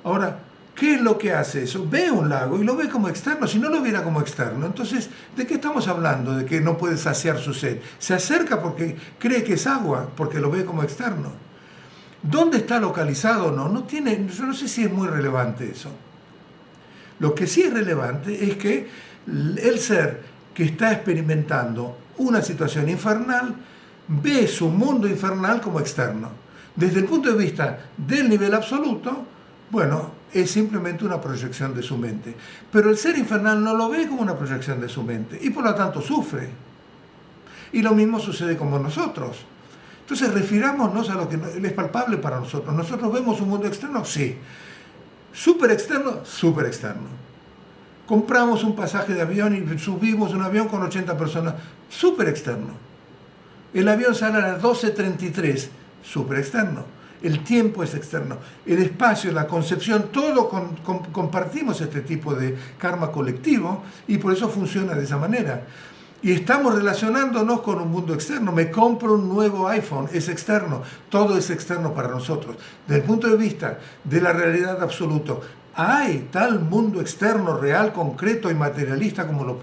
Ahora, ¿qué es lo que hace eso? Ve un lago y lo ve como externo, si no lo viera como externo, entonces, ¿de qué estamos hablando? De que no puede saciar su sed. Se acerca porque cree que es agua, porque lo ve como externo. ¿Dónde está localizado o no? Yo no sé si es muy relevante eso. Lo que sí es relevante es que El ser que está experimentando una situación infernal ve su mundo infernal como externo. Desde el punto de vista del nivel absoluto, bueno, es simplemente una proyección de su mente. Pero el ser infernal no lo ve como una proyección de su mente y por lo tanto sufre. Y lo mismo sucede con nosotros. Entonces refirámonos a lo que es palpable para nosotros. ¿Nosotros vemos un mundo externo? Sí. ¿Súper externo? Súper externo. Compramos un pasaje de avión y subimos un avión con 80 personas. Súper externo. El avión sale a las 12:33. Súper externo. El tiempo es externo. El espacio, la concepción, todo compartimos este tipo de karma colectivo y por eso funciona de esa manera. Y estamos relacionándonos con un mundo externo. Me compro un nuevo iPhone, es externo. Todo es externo para nosotros. Desde el punto de vista de la realidad absoluta, ¿hay tal mundo externo, real, concreto y materialista como lo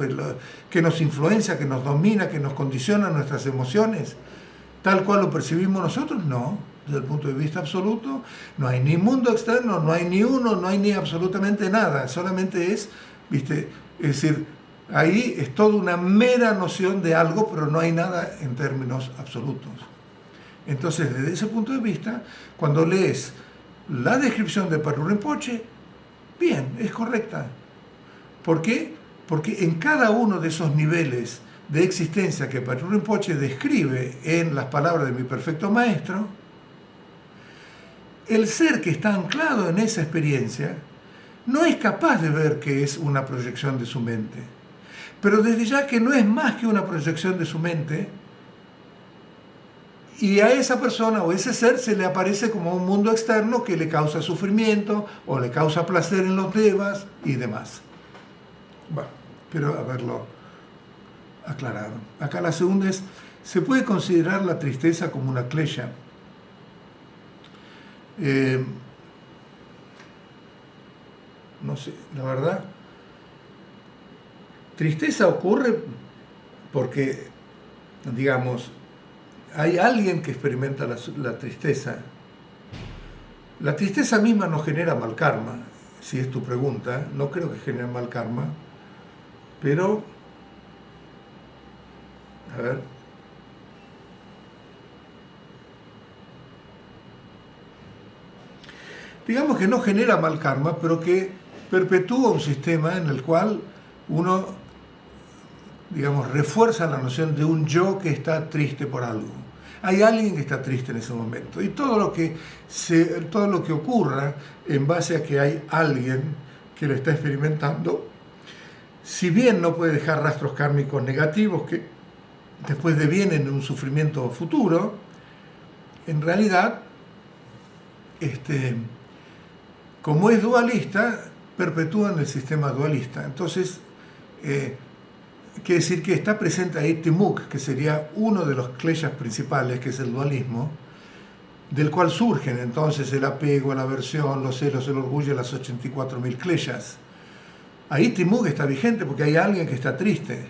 que nos influencia, que nos domina, que nos condiciona nuestras emociones? ¿Tal cual lo percibimos nosotros? No. Desde el punto de vista absoluto, no hay ni mundo externo, no hay ni uno, no hay ni absolutamente nada. Solamente es, ¿viste? Es decir, ahí es toda una mera noción de algo, pero no hay nada en términos absolutos. Entonces, desde ese punto de vista, cuando lees la descripción de Pablo Rinpoche, bien, es correcta. ¿Por qué? Porque en cada uno de esos niveles de existencia que Pablo Rinpoche describe en las palabras de mi perfecto maestro, el ser que está anclado en esa experiencia no es capaz de ver que es una proyección de su mente. Pero desde ya que no es más que una proyección de su mente, y a esa persona o ese ser se le aparece como un mundo externo que le causa sufrimiento o le causa placer en los devas y demás. Bueno, espero haberlo aclarado. Acá la segunda es, ¿se puede considerar la tristeza como una klesha? No sé, la verdad, tristeza ocurre porque, digamos, hay alguien que experimenta la tristeza. La tristeza misma no genera mal karma, si es tu pregunta. No creo que genere mal karma, pero, a ver. Digamos que no genera mal karma, pero que perpetúa un sistema en el cual uno, digamos, refuerza la noción de un yo que está triste por algo. Hay alguien que está triste en ese momento. Y todo lo que ocurra en base a que hay alguien que lo está experimentando, si bien no puede dejar rastros kármicos negativos que después devienen en un sufrimiento futuro, en realidad, como es dualista, perpetúan el sistema dualista. Entonces, quiere decir que está presente ahí Timuk, que sería uno de los kleshas principales, que es el dualismo, del cual surgen entonces el apego, la aversión, los celos, el orgullo, las 84.000 kleshas. Ahí Timuk está vigente porque hay alguien que está triste,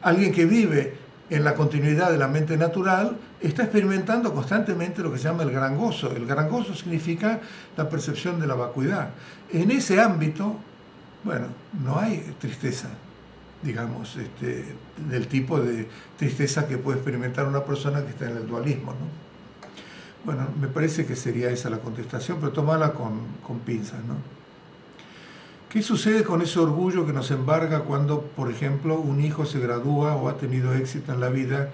alguien que vive en la continuidad de la mente natural, está experimentando constantemente lo que se llama el gran gozo. El gran gozo significa la percepción de la vacuidad. En ese ámbito, bueno, no hay tristeza, digamos, del tipo de tristeza que puede experimentar una persona que está en el dualismo, ¿no? Bueno, me parece que sería esa la contestación, pero tómala con pinzas, ¿no? ¿Qué sucede con ese orgullo que nos embarga cuando, por ejemplo, un hijo se gradúa o ha tenido éxito en la vida,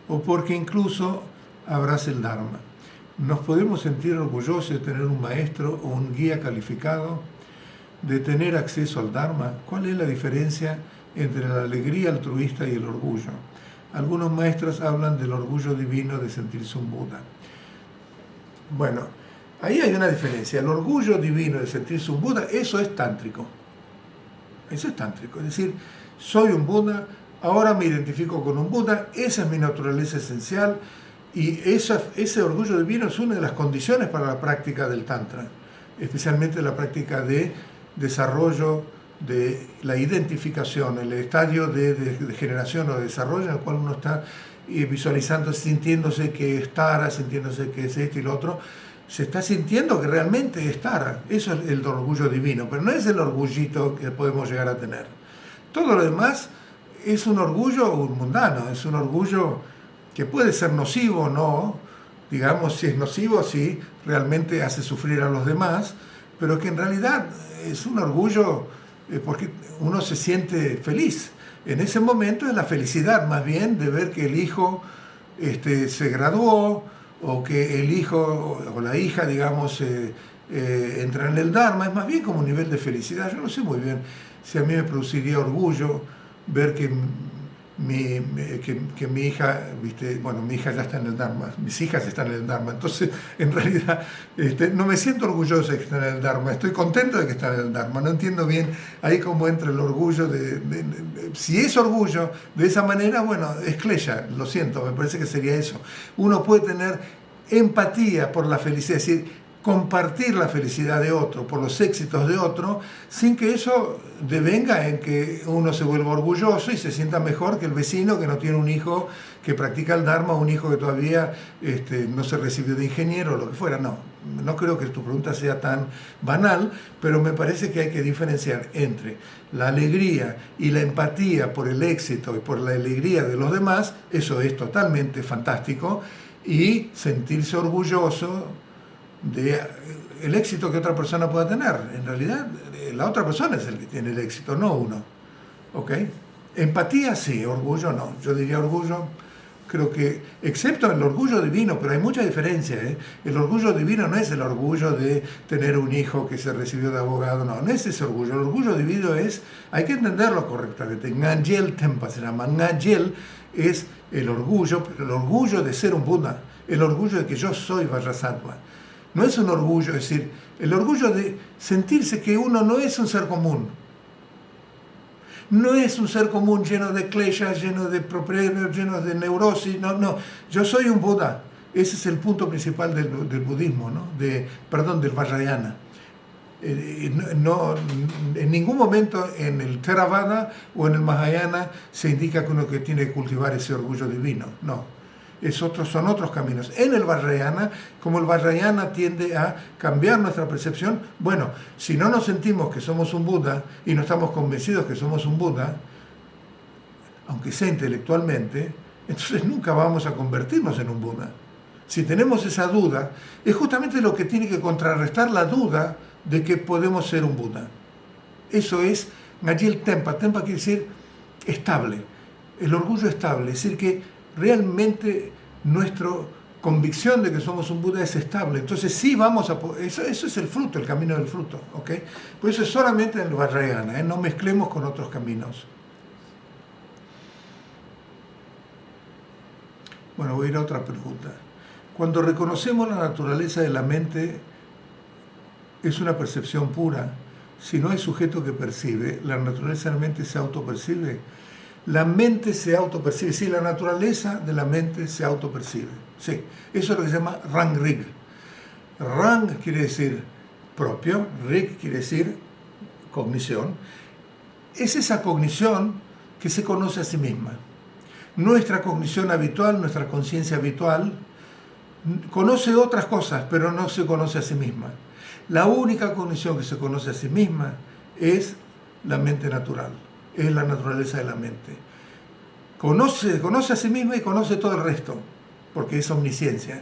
o porque incluso abraza el Dharma? ¿Nos podemos sentir orgullosos de tener un maestro o un guía calificado, de tener acceso al Dharma? ¿Cuál es la diferencia entre la alegría altruista y el orgullo? Algunos maestros hablan del orgullo divino de sentirse un Buda. Bueno, ahí hay una diferencia. El orgullo divino de sentirse un Buda, eso es tántrico. Eso es tántrico. Es decir, soy un Buda, ahora me identifico con un Buda, esa es mi naturaleza esencial, y ese orgullo divino es una de las condiciones para la práctica del Tantra, especialmente la práctica de desarrollo de la identificación, el estadio de generación o de desarrollo en el cual uno está visualizando, sintiéndose que es Tara, sintiéndose que es esto y lo otro. Se está sintiendo que realmente es Tara. Eso es el orgullo divino, pero no es el orgullito que podemos llegar a tener. Todo lo demás es un orgullo mundano, es un orgullo que puede ser nocivo o no, digamos, si es nocivo, si realmente hace sufrir a los demás, pero que en realidad es un orgullo porque uno se siente feliz. En ese momento es la felicidad más bien de ver que el hijo se graduó, o que el hijo o la hija, digamos, entra en el Dharma. Es más bien como un nivel de felicidad. Yo no sé muy bien si a mí me produciría orgullo ver que mi hija, ¿viste? Bueno, mi hija ya está en el Dharma, mis hijas están en el Dharma, entonces en realidad no me siento orgulloso de que están en el Dharma, estoy contento de que están en el Dharma, no entiendo bien ahí cómo entra el orgullo si es orgullo de esa manera, bueno, es klesha, lo siento, me parece que sería eso. Uno puede tener empatía por la felicidad, es decir, compartir la felicidad de otro, por los éxitos de otro, sin que eso devenga en que uno se vuelva orgulloso y se sienta mejor que el vecino que no tiene un hijo que practica el Dharma, un hijo que todavía no se recibió de ingeniero o lo que fuera. No creo que tu pregunta sea tan banal, pero me parece que hay que diferenciar entre la alegría y la empatía por el éxito y por la alegría de los demás. Eso es totalmente fantástico, y sentirse orgulloso del éxito que otra persona pueda tener. En realidad, la otra persona es el que tiene el éxito, no uno. ¿Ok? Empatía sí, orgullo no. Yo diría orgullo, creo que, excepto el orgullo divino, pero hay mucha diferencia. El orgullo divino no es el orgullo de tener un hijo que se recibió de abogado, no es ese orgullo. El orgullo divino hay que entenderlo correctamente. Ngajel Tempa se llama. Ngajel es el orgullo, pero el orgullo de ser un Buda, el orgullo de que yo soy Vajrasattva. No es un orgullo, es decir, el orgullo de sentirse que uno no es un ser común. No es un ser común lleno de kleshas, lleno de problemas, lleno de neurosis. No. Yo soy un Buda. Ese es el punto principal del budismo, del Vajrayana. En ningún momento en el Theravada o en el Mahayana se indica que uno que tiene que cultivar ese orgullo divino. No. Son otros caminos. En el Vajrayana, como el Vajrayana tiende a cambiar nuestra percepción, bueno, si no nos sentimos que somos un Buda y no estamos convencidos que somos un Buda, aunque sea intelectualmente, entonces nunca vamos a convertirnos en un Buda. Si tenemos esa duda, es justamente lo que tiene que contrarrestar la duda de que podemos ser un Buda. Eso es Ngajil Tempa. Tempa quiere decir estable, el orgullo estable, es decir, que realmente nuestra convicción de que somos un Buda es estable. Entonces sí vamos a... Eso es el fruto, el camino del fruto. ¿Ok? Por eso es solamente en el Vajrayana, no mezclemos con otros caminos. Bueno, voy a ir a otra pregunta. Cuando reconocemos la naturaleza de la mente, es una percepción pura. Si no hay sujeto que percibe, la naturaleza de la mente se autopercibe. La mente se autopercibe, sí, la naturaleza de la mente se autopercibe. Sí, eso es lo que se llama Rang Rig. Rang quiere decir propio, Rig quiere decir cognición. Es esa cognición que se conoce a sí misma. Nuestra cognición habitual, nuestra conciencia habitual, conoce otras cosas, pero no se conoce a sí misma. La única cognición que se conoce a sí misma es la mente natural. Es la naturaleza de la mente. Conoce a sí misma y conoce todo el resto, porque es omnisciencia.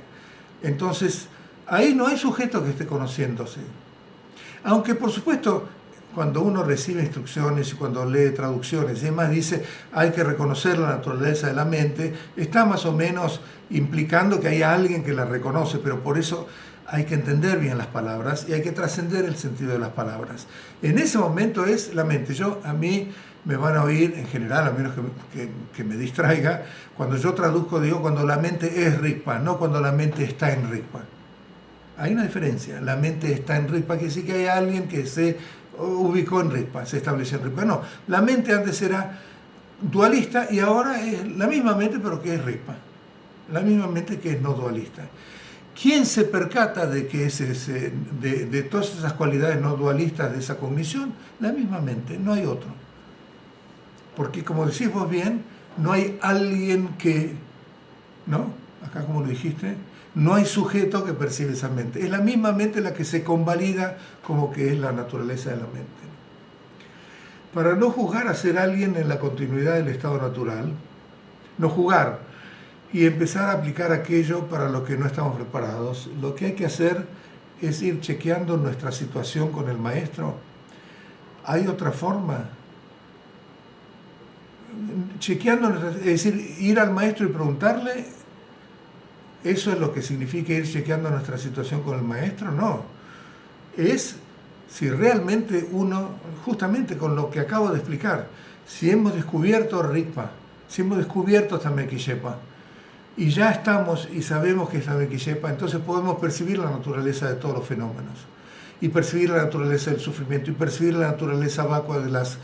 Entonces, ahí no hay sujeto que esté conociéndose. Aunque, por supuesto, cuando uno recibe instrucciones y cuando lee traducciones y demás, dice hay que reconocer la naturaleza de la mente, está más o menos implicando que hay alguien que la reconoce, pero por eso hay que entender bien las palabras y hay que trascender el sentido de las palabras. En ese momento es la mente. A mí me van a oír en general, a menos que me distraiga, cuando yo traduzco digo cuando la mente es Rigpa, no cuando la mente está en Rigpa. Hay una diferencia. La mente está en Rigpa, quiere decir que hay alguien que se ubicó en Rigpa, se estableció en Rigpa. No, la mente antes era dualista y ahora es la misma mente pero que es Rigpa. La misma mente que es no dualista. ¿Quién se percata de que de todas esas cualidades no dualistas de esa cognición? La misma mente, no hay otro. Porque como decís vos bien, no hay alguien que, ¿no? Acá como lo dijiste, no hay sujeto que percibe esa mente. Es la misma mente la que se convalida como que es la naturaleza de la mente. Para no juzgar a ser alguien en la continuidad del estado natural, no juzgar y empezar a aplicar aquello para lo que no estamos preparados, lo que hay que hacer es ir chequeando nuestra situación con el maestro. ¿Hay otra forma? Chequeando, es decir, ir al maestro y preguntarle, ¿eso es lo que significa ir chequeando nuestra situación con el maestro? No. Es si realmente uno, justamente con lo que acabo de explicar, si hemos descubierto Rigpa, si hemos descubierto Tamekishepa, y ya estamos y sabemos que es Tamekishepa, entonces podemos percibir la naturaleza de todos los fenómenos, y percibir la naturaleza del sufrimiento, y percibir la naturaleza vacua de las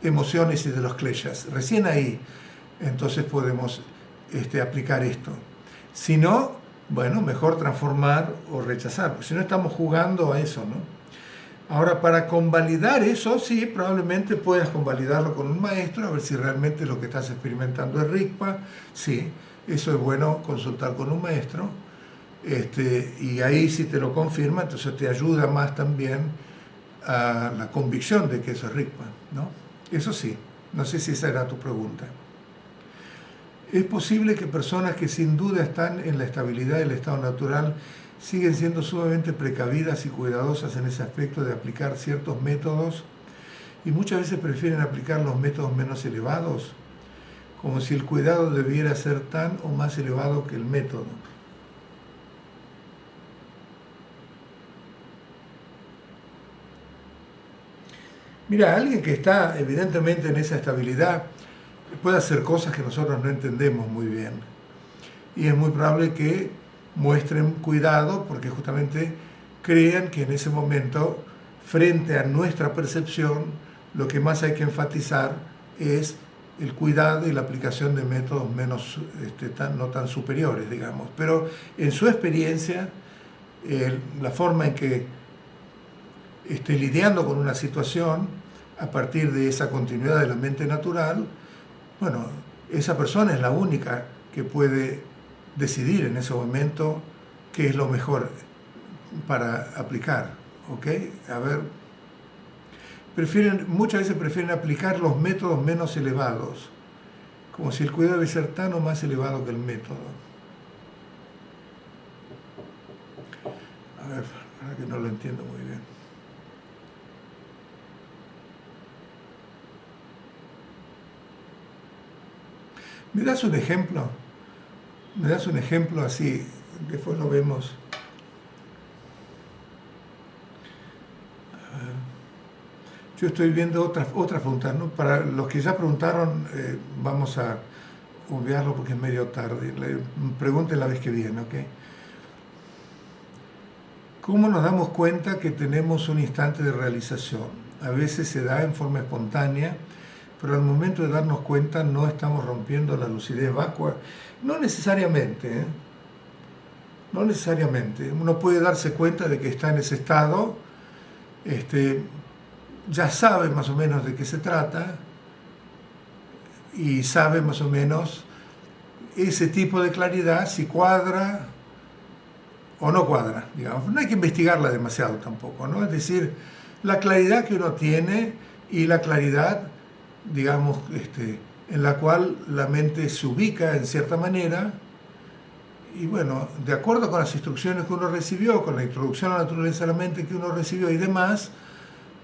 emociones y de los kleshas. Recién ahí, entonces podemos aplicar esto. Si no, bueno, mejor transformar o rechazar, porque si no estamos jugando a eso, ¿no? Ahora, para convalidar eso, sí, probablemente puedas convalidarlo con un maestro, a ver si realmente lo que estás experimentando es Rigpa. Sí, eso es bueno consultar con un maestro. Y ahí si te lo confirma, entonces te ayuda más también a la convicción de que eso es Rigpa, ¿no? Eso sí, no sé si esa era tu pregunta. Es posible que personas que sin duda están en la estabilidad del estado natural siguen siendo sumamente precavidas y cuidadosas en ese aspecto de aplicar ciertos métodos y muchas veces prefieren aplicar los métodos menos elevados, como si el cuidado debiera ser tan o más elevado que el método. Mira, alguien que está evidentemente en esa estabilidad puede hacer cosas que nosotros no entendemos muy bien. Y es muy probable que muestren cuidado porque justamente crean que en ese momento, frente a nuestra percepción, lo que más hay que enfatizar es el cuidado y la aplicación de métodos menos, no tan superiores, digamos. Pero en su experiencia, la forma en que lidiando con una situación, a partir de esa continuidad de la mente natural, bueno, esa persona es la única que puede decidir en ese momento qué es lo mejor para aplicar, ¿ok? A ver, muchas veces prefieren aplicar los métodos menos elevados, como si el cuidado debe ser tan o más elevado que el método. A ver, ahora que no lo entiendo muy bien. ¿Me das un ejemplo? ¿Me das un ejemplo así? Después lo vemos. Yo estoy viendo otras preguntas, ¿no? Para los que ya preguntaron, vamos a obviarlo porque es medio tarde. Pregunten la vez que viene, ¿ok? ¿Cómo nos damos cuenta que tenemos un instante de realización? A veces se da en forma espontánea, pero al momento de darnos cuenta no estamos rompiendo la lucidez vacua. No necesariamente, ¿eh? No necesariamente. Uno puede darse cuenta de que está en ese estado, ya sabe más o menos de qué se trata y sabe más o menos ese tipo de claridad si cuadra o no cuadra, digamos. No hay que investigarla demasiado tampoco, ¿no? Es decir, la claridad que uno tiene y la claridad, digamos, en la cual la mente se ubica en cierta manera y bueno, de acuerdo con las instrucciones que uno recibió, con la introducción a la naturaleza de la mente que uno recibió y demás,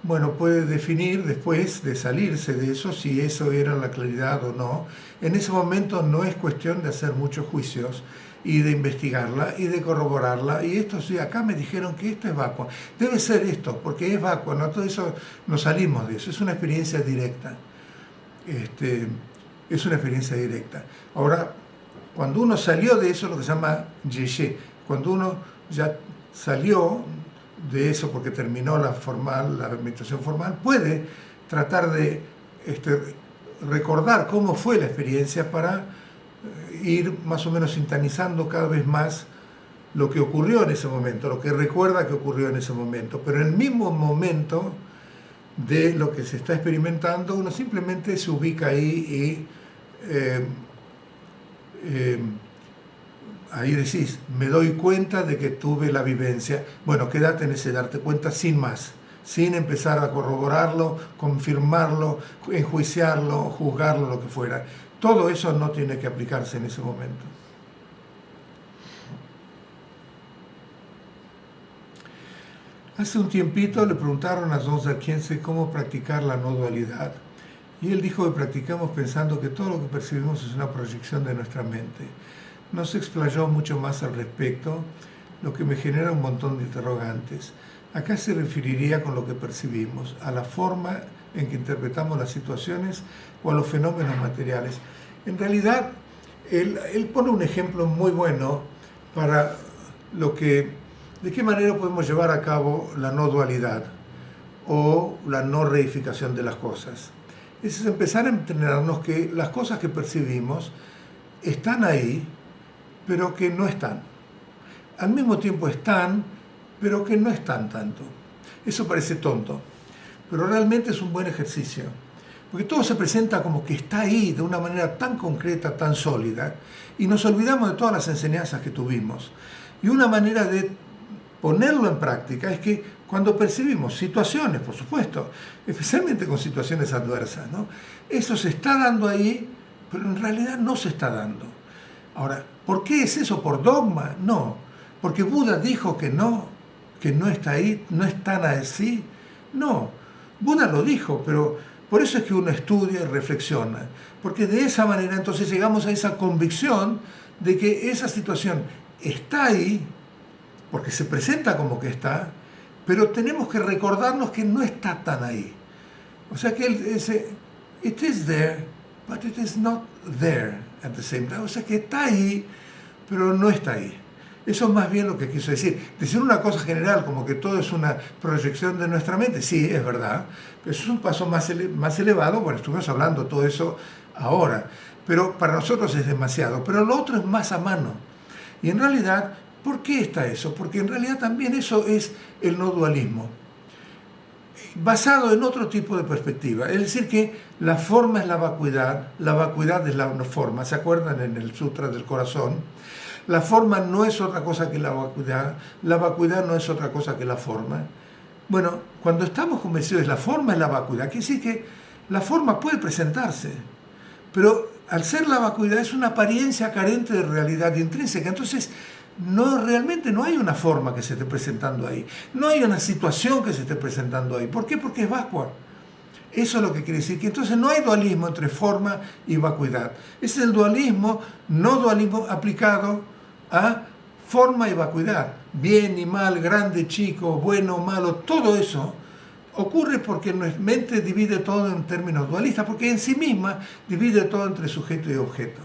bueno, puede definir después de salirse de eso si eso era la claridad o no. En ese momento no es cuestión de hacer muchos juicios y de investigarla y de corroborarla. Y esto sí, acá me dijeron que esto es vacua. Debe ser esto, porque es vacua, ¿no? Todo eso, nos salimos de eso. Es una experiencia directa. Es una experiencia directa. Ahora, cuando uno salió de eso, lo que se llama yeshe, cuando uno ya salió de eso porque terminó la meditación formal, puede tratar de recordar cómo fue la experiencia para ir más o menos sintonizando cada vez más lo que ocurrió en ese momento, lo que recuerda que ocurrió en ese momento. Pero en el mismo momento de lo que se está experimentando, uno simplemente se ubica ahí y ahí decís, me doy cuenta de que tuve la vivencia. Bueno, quédate en ese darte cuenta sin más. sin empezar a corroborarlo, confirmarlo, enjuiciarlo, juzgarlo, lo que fuera. Todo eso no tiene que aplicarse en ese momento. Hace un tiempito le preguntaron a Zóngzar Khyentse cómo practicar la no dualidad. Y él dijo que practicamos pensando que todo lo que percibimos es una proyección de nuestra mente. No se explayó mucho más al respecto, lo que me genera un montón de interrogantes. Acá se referiría con lo que percibimos, a la forma en que interpretamos las situaciones o a los fenómenos materiales. En realidad, él pone un ejemplo muy bueno para de qué manera podemos llevar a cabo la no dualidad o la no reificación de las cosas. Es empezar a entrenarnos que las cosas que percibimos están ahí, pero que no están. Al mismo tiempo están, pero que no están tanto. Eso parece tonto, pero realmente es un buen ejercicio, porque todo se presenta como que está ahí de una manera tan concreta, tan sólida, y nos olvidamos de todas las enseñanzas que tuvimos. Y una manera de ponerlo en práctica es que cuando percibimos situaciones, por supuesto, especialmente con situaciones adversas, ¿no? Eso se está dando ahí, pero en realidad no se está dando. Ahora, ¿por qué es eso? ¿Por dogma? No, porque Buda dijo que no está ahí, no están así. No, Buda lo dijo, pero por eso es que uno estudia y reflexiona, porque de esa manera entonces llegamos a esa convicción de que esa situación está ahí, porque se presenta como que está, pero tenemos que recordarnos que no está tan ahí. O sea que él dice, it is there, but it is not there at the same time. O sea que está ahí, pero no está ahí. Eso es más bien lo que quiso decir. Decir una cosa general, como que todo es una proyección de nuestra mente, sí, es verdad, pero eso es un paso más elevado. Bueno, estuvimos hablando todo eso ahora, pero para nosotros es demasiado. Pero lo otro es más a mano. Y en realidad, ¿por qué está eso? Porque en realidad también eso es el no dualismo, basado en otro tipo de perspectiva. Es decir, que la forma es la vacuidad es la forma. ¿Se acuerdan en el Sutra del Corazón? La forma no es otra cosa que la vacuidad no es otra cosa que la forma. Bueno, cuando estamos convencidos de la forma es la vacuidad, quiere decir que la forma puede presentarse, pero al ser la vacuidad es una apariencia carente de realidad intrínseca. Entonces, realmente no hay una forma que se esté presentando ahí, no hay una situación que se esté presentando ahí. ¿Por qué? Porque es vacua. Eso es lo que quiere decir, que entonces no hay dualismo entre forma y vacuidad. Es el dualismo, no dualismo aplicado a forma y vacuidad. Bien y mal, grande, chico, bueno, malo, todo eso ocurre porque nuestra mente divide todo en términos dualistas, porque en sí misma divide todo entre sujeto y objeto.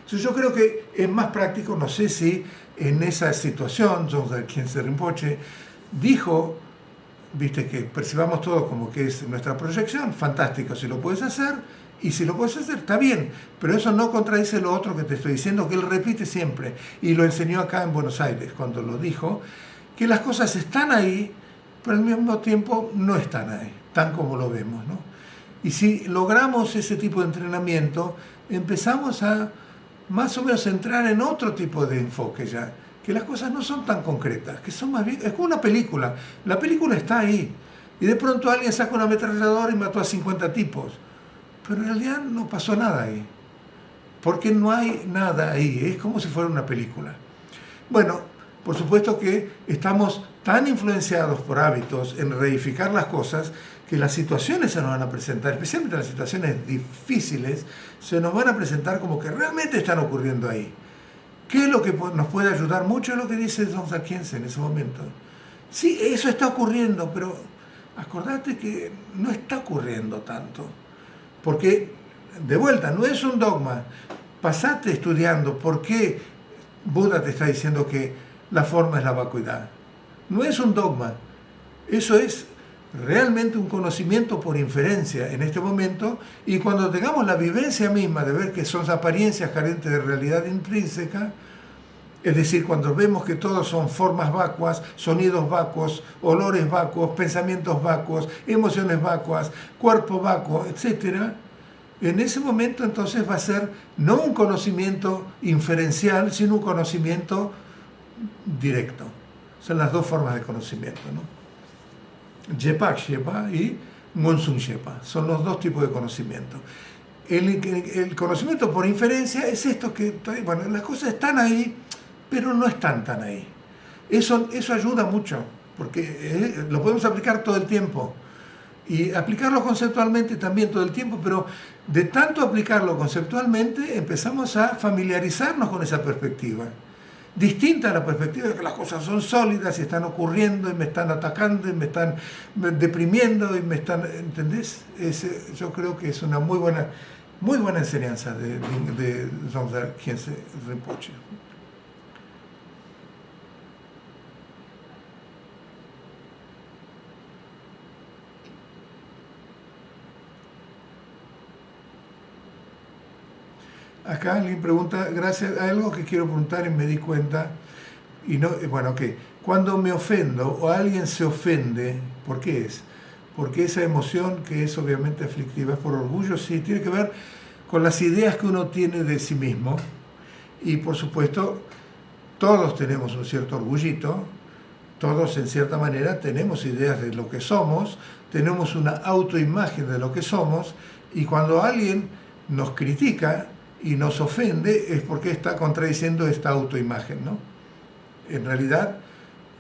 Entonces yo creo que es más práctico, no sé si en esa situación, Zóngzar Khyentse Rinpoche dijo, viste, que percibamos todo como que es nuestra proyección, fantástico, si lo puedes hacer, y si lo puedes hacer, está bien, pero eso no contradice lo otro que te estoy diciendo, que él repite siempre, y lo enseñó acá en Buenos Aires, cuando lo dijo, que las cosas están ahí, pero al mismo tiempo no están ahí, tan como lo vemos, ¿no? Y si logramos ese tipo de entrenamiento, empezamos a más o menos entrar en otro tipo de enfoque ya, que las cosas no son tan concretas, que son más bien, es como una película, la película está ahí, y de pronto alguien saca una ametralladora y mató a 50 tipos, pero en realidad no pasó nada ahí, porque no hay nada ahí, es como si fuera una película. Bueno, por supuesto que estamos tan influenciados por hábitos en reificar las cosas, que las situaciones se nos van a presentar, especialmente las situaciones difíciles, se nos van a presentar como que realmente están ocurriendo ahí. ¿Qué es lo que nos puede ayudar mucho? Es lo que dice Zóngzar Khyentse en ese momento. Sí, eso está ocurriendo, pero acordate que no está ocurriendo tanto. Porque, de vuelta, no es un dogma. Pasate estudiando por qué Buda te está diciendo que la forma es la vacuidad. No es un dogma. Eso es realmente un conocimiento por inferencia en este momento, y cuando tengamos la vivencia misma de ver que son apariencias carentes de realidad intrínseca, es decir, cuando vemos que todos son formas vacuas, sonidos vacuos, olores vacuos, pensamientos vacuos, emociones vacuas, cuerpo vacuo, etc., en ese momento entonces va a ser no un conocimiento inferencial, sino un conocimiento directo. Son las dos formas de conocimiento, ¿no? Jepak Shepa y Monsung Shepa. Son los dos tipos de conocimiento. El conocimiento por inferencia es esto que, bueno, las cosas están ahí, pero no están tan ahí. Eso ayuda mucho, porque lo podemos aplicar todo el tiempo. Y aplicarlo conceptualmente también todo el tiempo, pero de tanto aplicarlo conceptualmente empezamos a familiarizarnos con esa perspectiva. Distinta a la perspectiva de que las cosas son sólidas y están ocurriendo y me están atacando y me están deprimiendo y me están, ¿entendés? Yo creo que es una muy buena enseñanza de Zongzar Khyentse Rinpoche. Acá alguien pregunta, gracias a algo que quiero preguntar y me di cuenta, y no, bueno, que cuando me ofendo o alguien se ofende, ¿por qué es? Porque esa emoción que es obviamente aflictiva es por orgullo, sí, tiene que ver con las ideas que uno tiene de sí mismo, y por supuesto todos tenemos un cierto orgullito, todos en cierta manera tenemos ideas de lo que somos, tenemos una autoimagen de lo que somos, y cuando alguien nos critica y nos ofende es porque está contradiciendo esta autoimagen, ¿no? En realidad,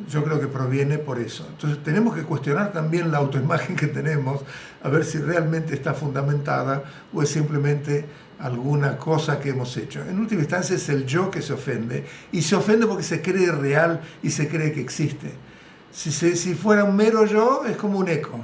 yo creo que proviene por eso. Entonces tenemos que cuestionar también la autoimagen que tenemos, a ver si realmente está fundamentada o es simplemente alguna cosa que hemos hecho. En última instancia es el yo que se ofende, y se ofende porque se cree real y se cree que existe. Si fuera un mero yo, es como un eco,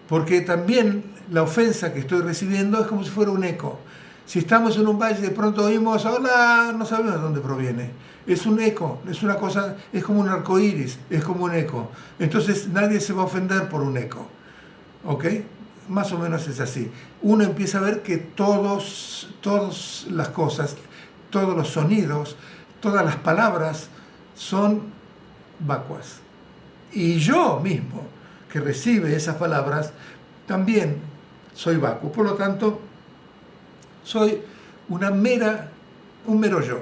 porque también la ofensa que estoy recibiendo es como si fuera un eco. Si estamos en un valle y de pronto oímos hola, no sabemos de dónde proviene. Es un eco, es una cosa, es como un arco iris, es como un eco. Entonces nadie se va a ofender por un eco. ¿Ok? Más o menos es así. Uno empieza a ver que todas las cosas, todos los sonidos, todas las palabras son vacuas. Y yo mismo, que recibe esas palabras, también soy vacuo. Por lo tanto, soy un mero yo,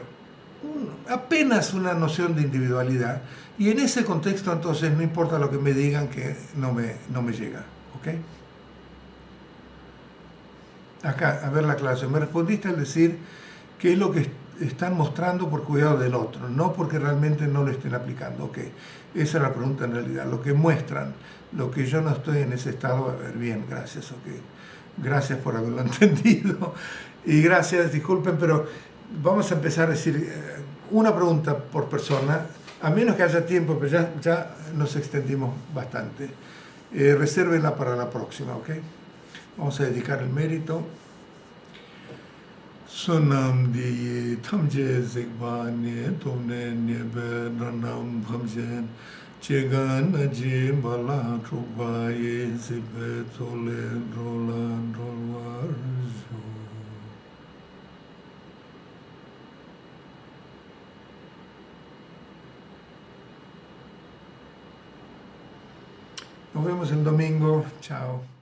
apenas una noción de individualidad, y en ese contexto entonces no importa lo que me digan, que no me llega, ¿ok? Acá, a ver la aclaración, me respondiste al decir que es lo que están mostrando por cuidado del otro, no porque realmente no lo estén aplicando, ¿ok? Esa es la pregunta en realidad, lo que muestran, lo que yo no estoy en ese estado, a ver, bien, gracias, ¿ok? Gracias por haberlo entendido. Y gracias, disculpen, pero vamos a empezar a decir una pregunta por persona, a menos que haya tiempo, pero ya nos extendimos bastante. Resérvenla para la próxima, ¿ok? Vamos a dedicar el mérito. Sonam di tamje zekba ne tomne nebe ranam bhamjen chegan aji bala trubaye zibe tole rolan rolwarjo. Nos vemos el domingo. Chao.